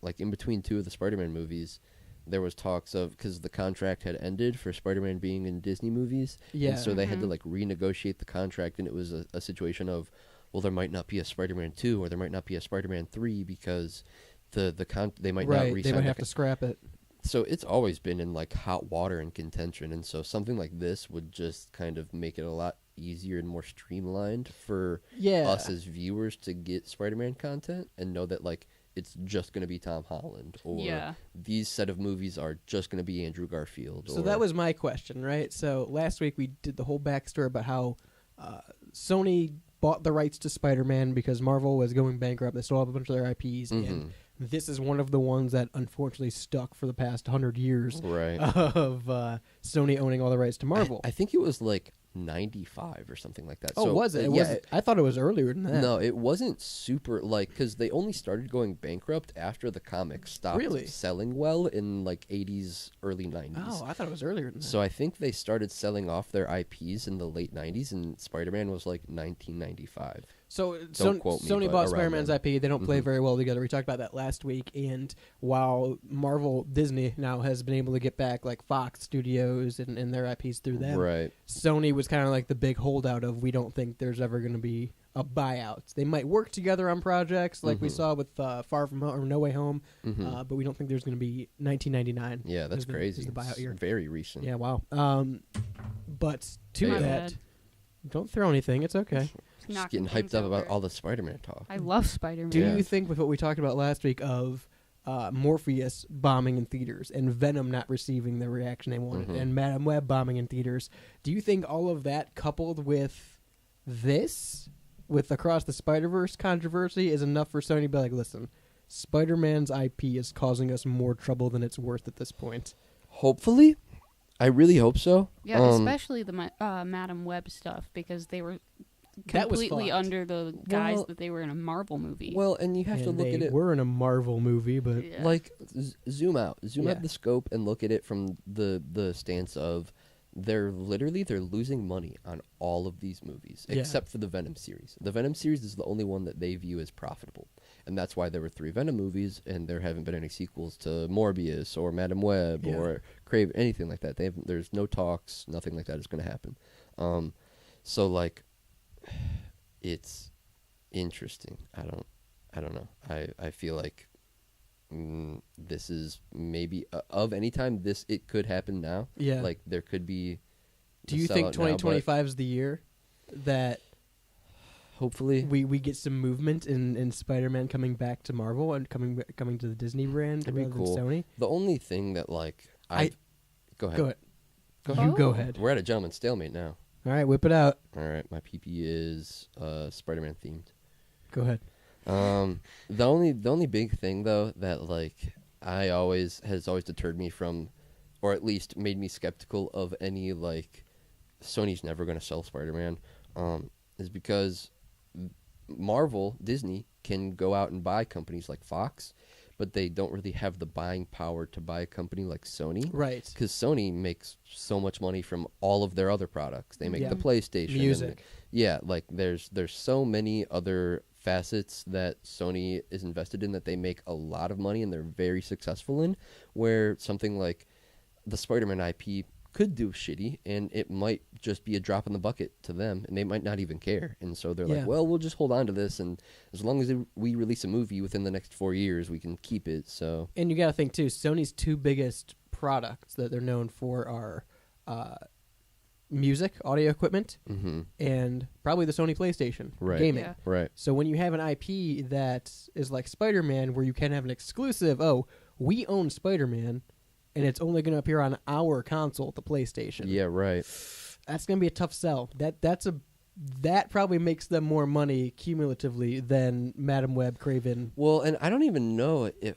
like in between two of the Spider-Man movies, there was talks of, because the contract had ended for Spider-Man being in Disney movies, Yeah. and so they had to like renegotiate the contract, and it was a situation of, well, there might not be a Spider-Man 2 or there might not be a Spider-Man 3 because they might not Right, re-sign they might the have to scrap it. So it's always been in like hot water and contention, and so something like this would just kind of make it a lot easier and more streamlined for Yeah. us as viewers to get Spider-Man content and know that like it's just going to be Tom Holland, or Yeah. these set of movies are just going to be Andrew Garfield. So or, that was my question, right? So last week we did the whole backstory about how Sony bought the rights to Spider-Man because Marvel was going bankrupt. They still have a bunch of their IPs, and this is one of the ones that unfortunately stuck for the past 100 years right. of Sony owning all the rights to Marvel. I think it was like 95 or something like that. Oh, So, was it? I thought it was earlier than that. No, it wasn't super, like, because they only started going bankrupt after the comics stopped Really? selling well in, like, 80s, early 90s. Oh, I thought it was earlier than that. So I think they started selling off their IPs in the late 90s, and Spider-Man was, like, 1995. So quote me, Sony but bought around Spider-Man's then. IP. They don't play very well together. We talked about that last week. And while Disney now has been able to get back like Fox Studios and their IPs through them, Right. Sony was kind of like the big holdout of we don't think there's ever going to be a buyout. They might work together on projects like we saw with Far From Home or No Way Home, but we don't think there's going to be 1999. Yeah, that's is the- crazy. is the buyout It's year. very recent. Yeah, wow. But to My that, bad. don't throw anything. It's okay. Just Knocking getting hyped things up about over. all the Spider-Man talk. I love Spider-Man. Do Yeah. you think with what we talked about last week of Morpheus bombing in theaters and Venom not receiving the reaction they wanted and Madame Web bombing in theaters, do you think all of that coupled with this, with Across the Spider-Verse controversy, is enough for Sony to be like, listen, Spider-Man's IP is causing us more trouble than it's worth at this point? Hopefully. I really hope so. Yeah, especially the Madam Web stuff, because they were That was completely fucked. under the guise Well- that they were in a Marvel movie. Well, and you have to And look they at it. were in a Marvel movie, but Yeah. Like zoom out Yeah. the scope and look at it from the stance of they're losing money on all of these movies Yeah. except for the Venom series. The Venom series is the only one that they view as profitable, and that's why there were 3 Venom movies and there haven't been any sequels to Morbius or Madam Web Yeah. or Crave, anything like that. There's no talks, nothing like that is going to happen. So like it's interesting. I don't know. I feel like this is maybe of any time it could happen now. Yeah. Like there could be. do the you think sellout now, but 2025 is the year that hopefully, we get some movement in Spider-Man coming back to Marvel and coming to the Disney brand That'd be rather cool. than Sony? the only thing that like go ahead. Go ahead. Go You ahead. go ahead. We're at a gentleman's stalemate now. All right, whip it out. All right, my PP is Spider-Man themed. Go ahead. The only big thing though that like has always deterred me from, or at least made me skeptical of any like Sony's never going to sell Spider-Man, is because Disney can go out and buy companies like Fox, but they don't really have the buying power to buy a company like Sony. Right. Because Sony makes so much money from all of their other products. They make Yeah. the PlayStation, and Music. yeah, like there's so many other facets that Sony is invested in that they make a lot of money and they're very successful in. Where something like the Spider-Man IP could do shitty, and it might just be a drop in the bucket to them, and they might not even care. And so they're Yeah. like, well, we'll just hold on to this, and as long as we release a movie within the next 4 years, we can keep it. So And you got to think too, Sony's 2 biggest products that they're known for are music, audio equipment, and probably the Sony PlayStation, Right. gaming. Yeah. right. So when you have an IP that is like Spider-Man, where you can have an exclusive, we own Spider-Man, and it's only going to appear on our console, the PlayStation. Yeah, right. That's going to be a tough sell. That probably makes them more money cumulatively than Madam Web, Craven. Well, and I don't even know if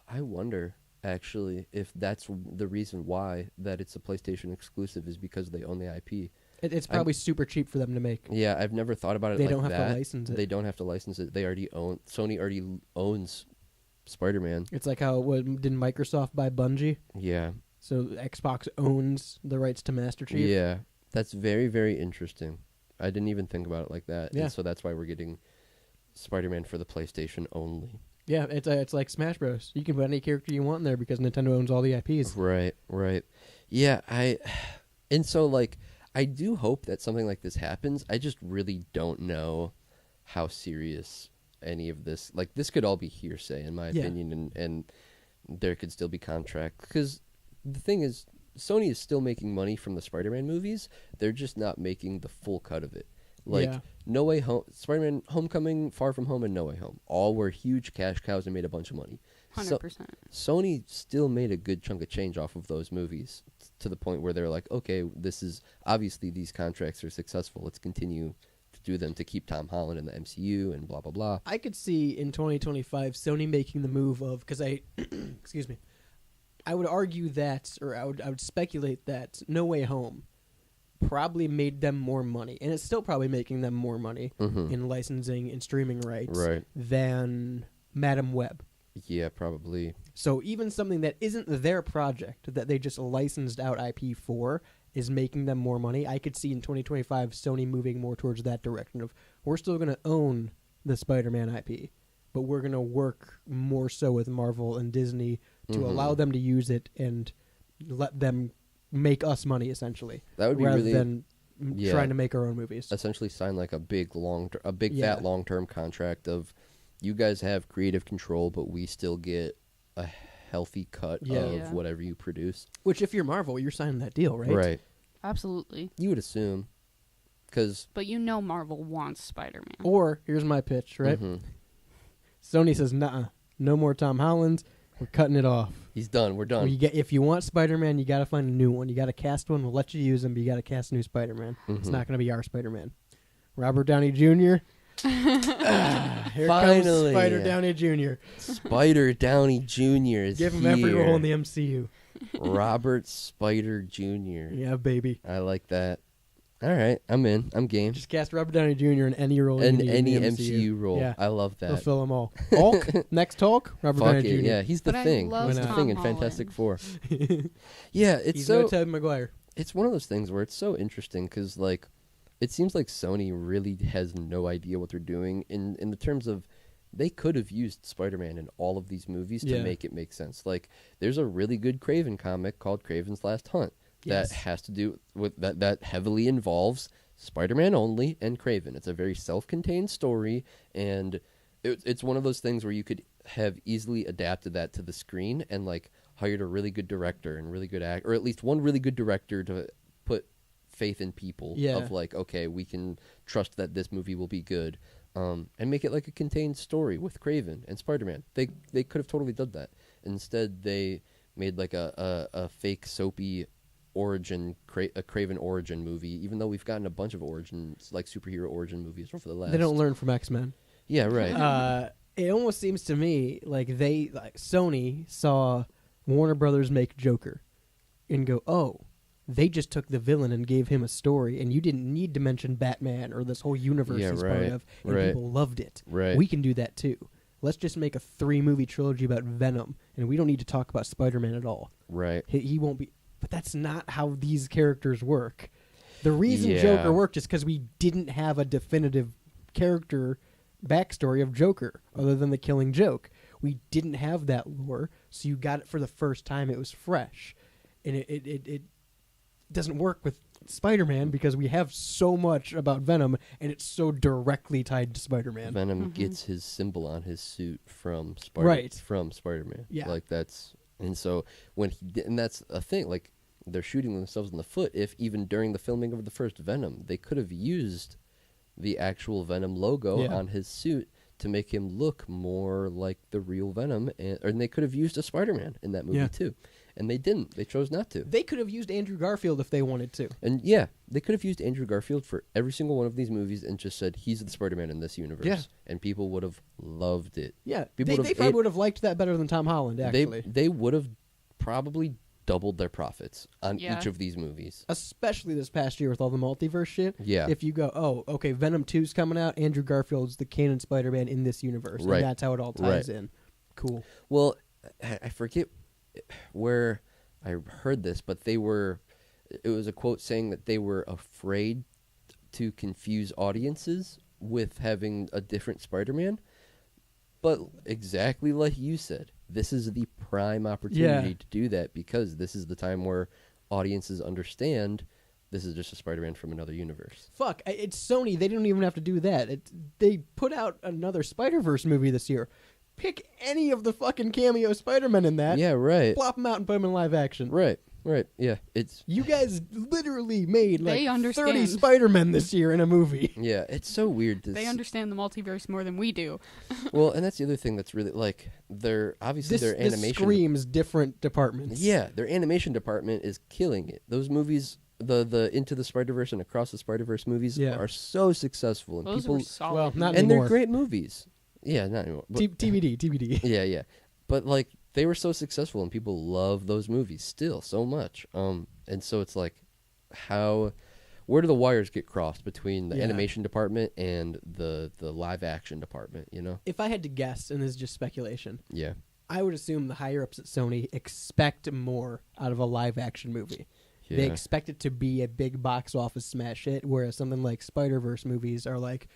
I wonder actually if that's the reason why that it's a PlayStation exclusive is because they own the IP. It's probably super cheap for them to make. Yeah, I've never thought about it They like don't have to that. license it. They don't have to license it. Sony already owns Spider-Man. It's like how didn't Microsoft buy Bungie? Yeah. So Xbox owns the rights to Master Chief. Yeah. That's very, very interesting. I didn't even think about it like that. Yeah. And so that's why we're getting Spider-Man for the PlayStation only. Yeah, it's like Smash Bros. You can put any character you want in there because Nintendo owns all the IPs. Right, right. Yeah, and so like I do hope that something like this happens. I just really don't know how serious any of this, like this could all be hearsay in my Yeah. opinion, and there could still be contract, because the thing is Sony is still making money from the Spider-Man movies. They're just not making the full cut of it. Like Yeah. No Way Home, Spider-Man: Homecoming, Far From Home, and No Way Home all were huge cash cows and made a bunch of money. 100%. Sony still made a good chunk of change off of those movies to the point where they're like, okay, this is obviously these contracts are successful. Let's continue to do them to keep Tom Holland in the MCU and blah blah blah. I could see in 2025 Sony making the move of, because I, excuse me, I would argue that, or I would speculate that No Way Home probably made them more money, and it's still probably making them more money Mhm. in licensing and streaming rights Right. than Madam Web. Yeah, probably. So even something that isn't their project, that they just licensed out IP for, is making them more money. I could see in 2025 Sony moving more towards that direction of, we're still going to own the Spider-Man IP, but we're going to work more so with Marvel and Disney to Mhm. allow them to use it and let them make us money, essentially, That would be rather really than yeah. trying to make our own movies. essentially sign like a big Yeah. fat long-term contract of you guys have creative control, but we still get a healthy cut Yeah. of Yeah. whatever you produce. Which, if you're Marvel, you're signing that deal, right? Right. Absolutely. You would assume, because But you know Marvel wants Spider-Man. Or, here's my pitch, right? Sony says, "Nuh-uh, no more Tom Holland. We're cutting it off. he's done. We're done. If you want Spider-Man, you got to find a new one. You got to cast one. We'll let you use him, but you got to cast a new Spider-Man. It's Mhm. not going to be our Spider-Man. Robert Downey Jr. Here comes Finally. Spider Downey Jr. Spider Downey Jr. is Give him here. every role in the MCU. Robert Spider Jr. Yeah, baby. I like that. All right, I'm in. I'm game. Just cast Robert Downey Jr. in any role. And you need any in the MCU role. Yeah, I love he'll that. fill them all. Hulk. Next Hulk. Robert Fuck Downey it. Jr. Yeah, he's the But I thing. love He's the Tom thing in Fantastic Four. Holland. Yeah, it's He's so no Tobey Maguire. it's one of those things where it's so interesting because like it seems like Sony really has no idea what they're doing in the terms of they could have used Spider-Man in all of these movies to Yeah. make it make sense. Like there's a really good Kraven comic called Kraven's Last Hunt Yes. that has to do with that heavily involves Spider-Man only and Kraven. It's a very self-contained story, and it's one of those things where you could have easily adapted that to the screen and like hired a really good director and really good act, or at least one really good director to put faith in people Yeah. of like, okay, we can trust that this movie will be good, and make it like a contained story with Kraven and Spider-Man. They could have totally done that. Instead, they made like a fake soapy origin, a Kraven origin movie, even though we've gotten a bunch of origins, like superhero origin movies over the last. They don't learn from X-Men. Yeah, right. It almost seems to me like Sony saw Warner Brothers make Joker and go, oh, they just took the villain and gave him a story, and you didn't need to mention Batman or this whole universe Yeah, he's part right, of, and right. people loved it. Right. We can do that too. Let's just make a 3-movie trilogy about Venom, and we don't need to talk about Spider-Man at all. Right. He won't be. But that's not how these characters work. The reason Yeah. Joker worked is because we didn't have a definitive character backstory of Joker other than the Killing Joke. We didn't have that lore, so you got it for the first time. It was fresh, and it doesn't work with Spider-Man because we have so much about Venom, and it's so directly tied to Spider-Man. Venom Mhm. gets his symbol on his suit from Right. Spider-Man. Yeah. Like that's, and so when he did, and that's a thing, like they're shooting themselves in the foot if even during the filming of the first Venom, they could have used the actual Venom logo Yeah. on his suit to make him look more like the real Venom, and they could have used a Spider-Man in that movie Yeah. too. And they didn't. They chose not to. They could have used Andrew Garfield if they wanted to. And yeah, they could have used Andrew Garfield for every single one of these movies and just said he's the Spider-Man in this universe. Yeah. And people would have loved it. Yeah, People they would've probably ate- would have liked that better than Tom Holland, actually. They would have probably doubled their profits on Yeah. each of these movies. Especially this past year with all the multiverse shit. Yeah. If you go, oh, okay, Venom 2's coming out, Andrew Garfield's the canon Spider-Man in this universe. Right. And that's how it all ties in. Cool. Well, I forget where I heard this, but it was a quote saying that they were afraid to confuse audiences with having a different Spider-Man. But exactly like you said, this is the prime opportunity Yeah. to do that because this is the time where audiences understand this is just a Spider-Man from another universe. Fuck, it's Sony. They don't even have to do that. They put out another Spider-Verse movie this year. Pick any of the fucking cameo Spider-Man in that. Yeah, right. Plop them out and put them in live action. Right. Right. Yeah. It's You guys literally made They like 30 understand. Spider-Men this year in a movie. yeah. It's so weird. They understand the multiverse more than we do. Well, and that's the other thing that's really like their obviously This, their this animation. screams different departments. Yeah, their animation department is killing it. Those movies, the Into the Spider-Verse and Across the Spider-Verse movies, Yeah. are so successful, and Those people, were solid. Well, not and anymore. they're great movies. Yeah, not anymore. But- TBD. yeah, yeah, but like they were so successful, and people love those movies still so much. And so it's like, where do the wires get crossed between the Yeah. animation department and the live action department? You know? If I had to guess, and this is just speculation, Yeah. I would assume the higher ups at Sony expect more out of a live action movie. They Yeah. expect it to be a big box office smash hit, whereas something like Spider-Verse movies are like,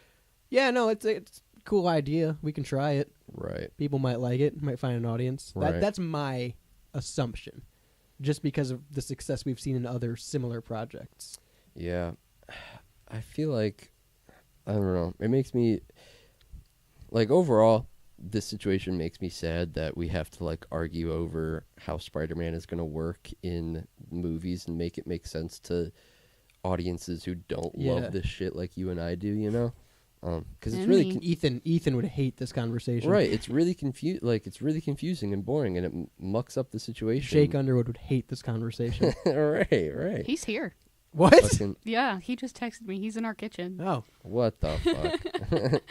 yeah, no, it's a cool idea. We can try it. Right. People might like it, might find an audience. Right. That's my assumption, just because of the success we've seen in other similar projects. Yeah, I feel like, I don't know, it makes me, like, overall, this situation makes me sad that we have to, like, argue over how Spider-Man is going to work in movies and make it make sense to audiences who don't Yeah. love this shit like you and I do, you know? Because it's And really me. Ethan would hate this conversation. right. It's really it's really confusing and boring, and it mucks up the situation. Jake Underwood would hate this conversation. right. He's here. What? Fucking, Yeah, he just texted me. He's in our kitchen. Oh, what the fuck?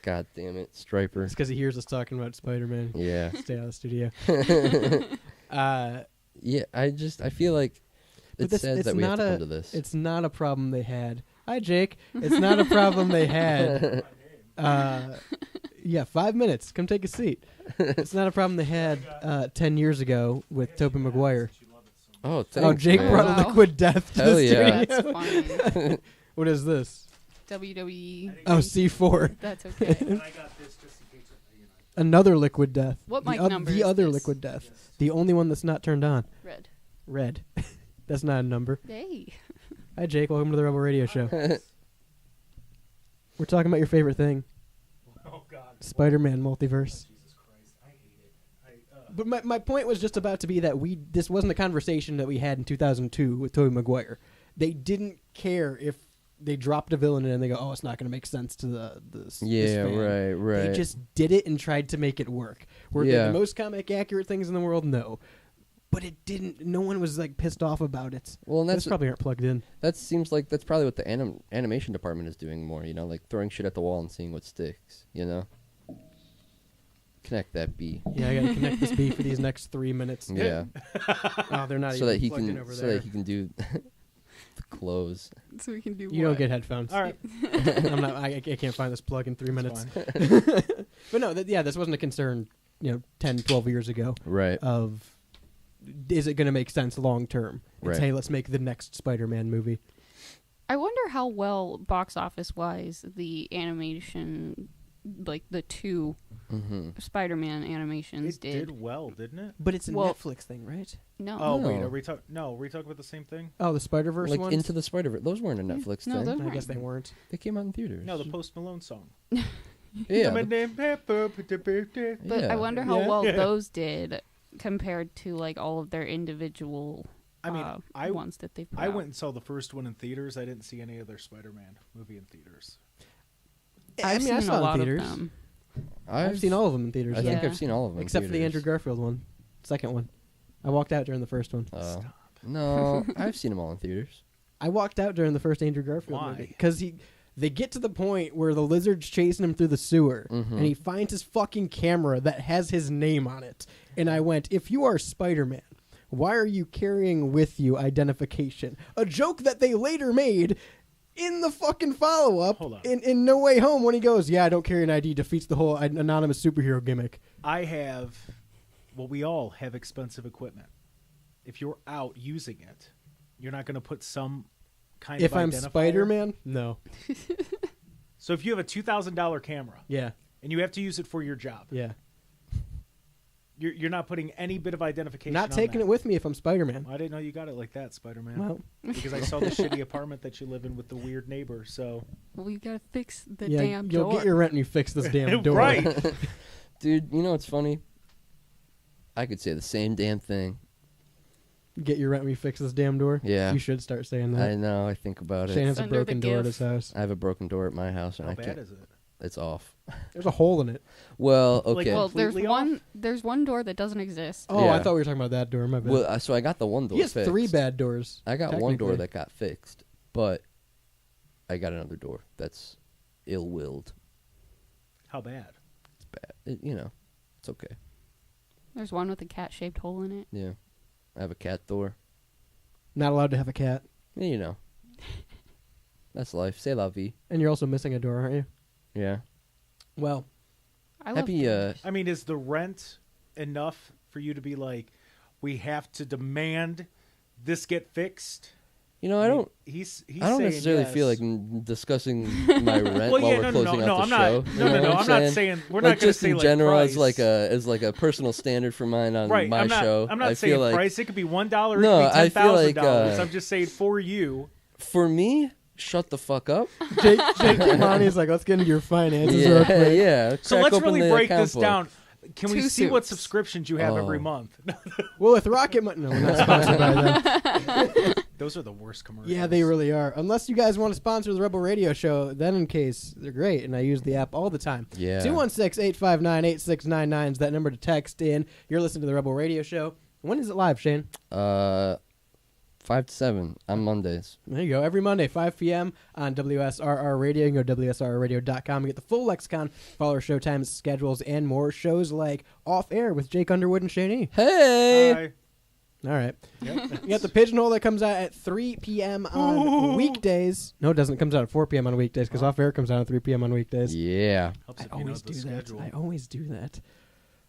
God damn it, Striper. it's because he hears us talking about Spider-Man. Yeah. Stay out of the studio. Yeah, I feel like But it's this- sad it's that we have not to a- come to this. It's not a problem they had. Hi, Jake. It's not a problem they had. Yeah, 5 minutes. Come take a seat. It's not a problem they had 10 years ago with Tobey Maguire. Oh, thanks, Oh, Jake man. brought Wow. liquid death to Hell the yeah. studio. That's funny. What is this? WWE. Oh, C4. That's okay. Another liquid death. What the mic oth- number The is other this? liquid death. The only one that's not turned on. Red. Red. That's not a number. Hey. Hi, Jake. Welcome to the Rebel Radio Show. We're talking about your favorite thing. Oh God. Spider-Man multiverse. Jesus Christ, I hate it. But my point was just about to be that this wasn't a conversation that we had in 2002 with Tobey Maguire. They didn't care if they dropped a villain and they go, oh, it's not going to make sense to this Yeah, fan. right. They just did it and tried to make it work. Were they Yeah. the most comic accurate things in the world? No. But it didn't. No one was like pissed off about it. Well, and This that's probably aren't plugged in. that seems like that's probably what the animation department is doing more. You know, like throwing shit at the wall and seeing what sticks. You know, connect that B. Yeah, I got to connect this B for these next 3 minutes. Yeah, Oh, they're not so even that he plugged in can over so there. that he can do the close. So we can do You don't what? get headphones. All right. I can't find this plug in 3 minutes. Fine. But no, this wasn't a concern, 10, 12 years ago Right. of is it going to make sense long term? It's, Right. hey, let's make the next Spider-Man movie. I wonder how well box office wise the animation, like the two Mm-hmm. Spider-Man animations It did well, didn't it? But it's a Well- Netflix thing, right? No. Oh wait, No. are we talking? No, are we talking about the same thing? Oh, the Spider-Verse Like ones? Into the Spider-Verse. Those weren't a Netflix No, thing. those I guess weren't. they weren't. They came out in theaters. No, the Post Malone song. yeah. My name Pepper, birthday. But yeah. I wonder how Yeah. well Yeah. those did compared to like all of their individual I mean, I ones that they put I out. went and saw the first one in theaters. I didn't see any other Spider-Man movie in theaters. I've I seen saw a lot it in of theaters. them. I've seen all of them in theaters. I think Yeah. I've seen all of them. in Except for the Andrew theaters. Garfield one. Second one. I walked out during the first one. No, I've seen them all in theaters. I walked out during the first Andrew Garfield Why? movie because they get to the point where the lizard's chasing him through the sewer, Mhm. and he finds his fucking camera that has his name on it. And I went, if you are Spider-Man, why are you carrying with you identification? A joke that they later made in the fucking follow-up Hold on. in No Way Home when he goes, yeah, I don't carry an ID, defeats the whole anonymous superhero gimmick. I have, well, we all have expensive equipment. If you're out using it, you're not going to put some kind If of I'm identifier. Spider-Man, no. So if you have a $2,000 camera Yeah, and you have to use it for your job, yeah. you're not putting any bit of identification. Not on taking that. it with me if I'm Spider-Man. I didn't know you got it like that, Spider-Man. Well, Because I saw the shitty apartment that you live in with the weird neighbor. So Well, you gotta fix the yeah, damn you'll door. get your rent when you fix this damn door. Right. Dude, you know what's funny? I could say the same damn thing. Get your rent when you fix this damn door. Yeah. You should start saying that. I know. I think about Shane it. has a Under the broken door at gift. his house. I have a broken door at my house, and How I bad can't. is it? It's off. There's a hole in it. Well, Like, okay. Well, there's completely one. There's one door that doesn't exist. Oh, I Yeah. thought we were talking about that door. My bad. Well, so I got the one door he has fixed. 3 bad doors. I got one door technically. that got fixed, but I got another door that's ill-willed. How bad? It's bad. It's okay. There's one with a cat-shaped hole in it. Yeah. I have a cat door. Not allowed to have a cat. Yeah, That's life. C'est la vie. And you're also missing a door, aren't you? Yeah. Well, I love Happy, doors. I mean, is the rent enough for you to be like, we have to demand this get fixed? I don't. He's I don't saying necessarily feel yes. like discussing my rent Well, while yeah, we're no, closing no, out I'm the not. show. No, You know no, what I'm not saying? saying we're Like not going to just say in like general price. as like a personal standard for mine on right. my I'm not, show. I'm not I saying feel like price. It could be $1. No, it I could be feel like, $10,000. I'm just saying for you. for me, shut the fuck up. Jake Kimani's like, let's get into your finances real Yeah, quick. yeah. So Crack let's open really the break account this book. down. Can we 2 see what suits. subscriptions you have every Oh. month? Well, with Rocket Money, no, we're not sponsored by them. Those are the worst commercials. Yeah, they really are. Unless you guys want to sponsor the Rebel Radio Show, then in case, they're great, and I use the app all the time. Yeah. 216-859-8699 is that number to text in. You're listening to the Rebel Radio Show. When is it live, Shane? 5 to 7 on Mondays. There you go. Every Monday, 5 p.m. on WSRR Radio. You can go to WSRRadio.com and get the full lexicon, follow our show times, schedules, and more. Shows like Off Air with Jake Underwood and Shane E. Hey! Hi. All right. You got the Pigeonhole that comes out at 3 p.m. on weekdays. No, it doesn't. It comes out at 4 p.m. on weekdays because Off Air comes out at 3 p.m. on weekdays. Yeah. Helps I if you know always the do that. schedule. I always do that.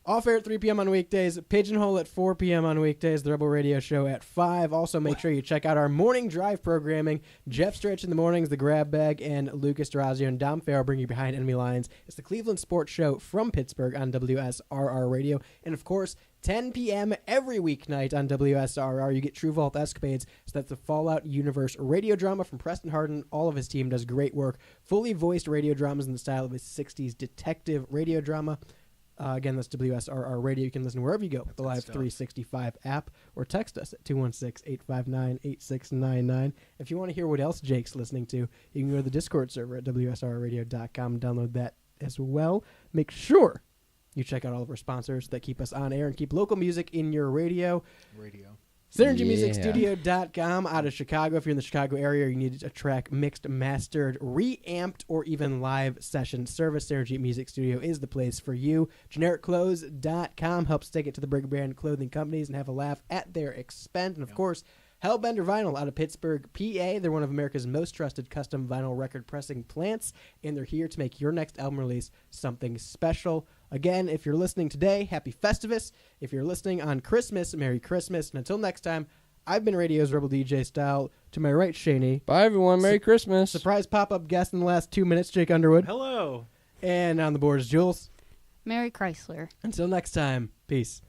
Off Air at 3 p.m. on weekdays. Pigeonhole at 4 p.m. on weekdays. The Rebel Radio Show at 5. Also, make sure you check out our morning drive programming. Jeff Stretch in the mornings, The Grab Bag, and Lucas Durazio and Dom Farrell bring you behind enemy lines. It's the Cleveland Sports Show from Pittsburgh on WSRR Radio. And, of course, 10 p.m. every weeknight on WSRR. You get True Vault Escapades. So that's the Fallout Universe radio drama from Preston Harden. All of his team does great work. Fully voiced radio dramas in the style of his 60s detective radio drama. Again, that's WSRR Radio. You can listen wherever you go with the Live stuff. 365 app or text us at 216-859-8699. If you want to hear what else Jake's listening to, you can go to the Discord server at WSRRadio.com and download that as well. Make sure you check out all of our sponsors that keep us on air and keep local music in your radio. SynergyMusicStudio.com out of Chicago. If you're in the Chicago area, you need a track mixed, mastered, reamped, or even live session service. Synergy Music Studio is the place for you. GenericClothes.com helps take it to the big brand clothing companies and have a laugh at their expense. And, of course, Hellbender Vinyl out of Pittsburgh, PA. They're one of America's most trusted custom vinyl record pressing plants, and they're here to make your next album release something special. Again, if you're listening today, happy Festivus. If you're listening on Christmas, Merry Christmas. And until next time, I've been Radio's Rebel DJ Style. To my right, Shaney. Bye, everyone. Merry Christmas. Surprise pop-up guest in the last 2 minutes, Jake Underwood. Hello. And on the board is Jules. Mary Chrysler. Until next time, peace.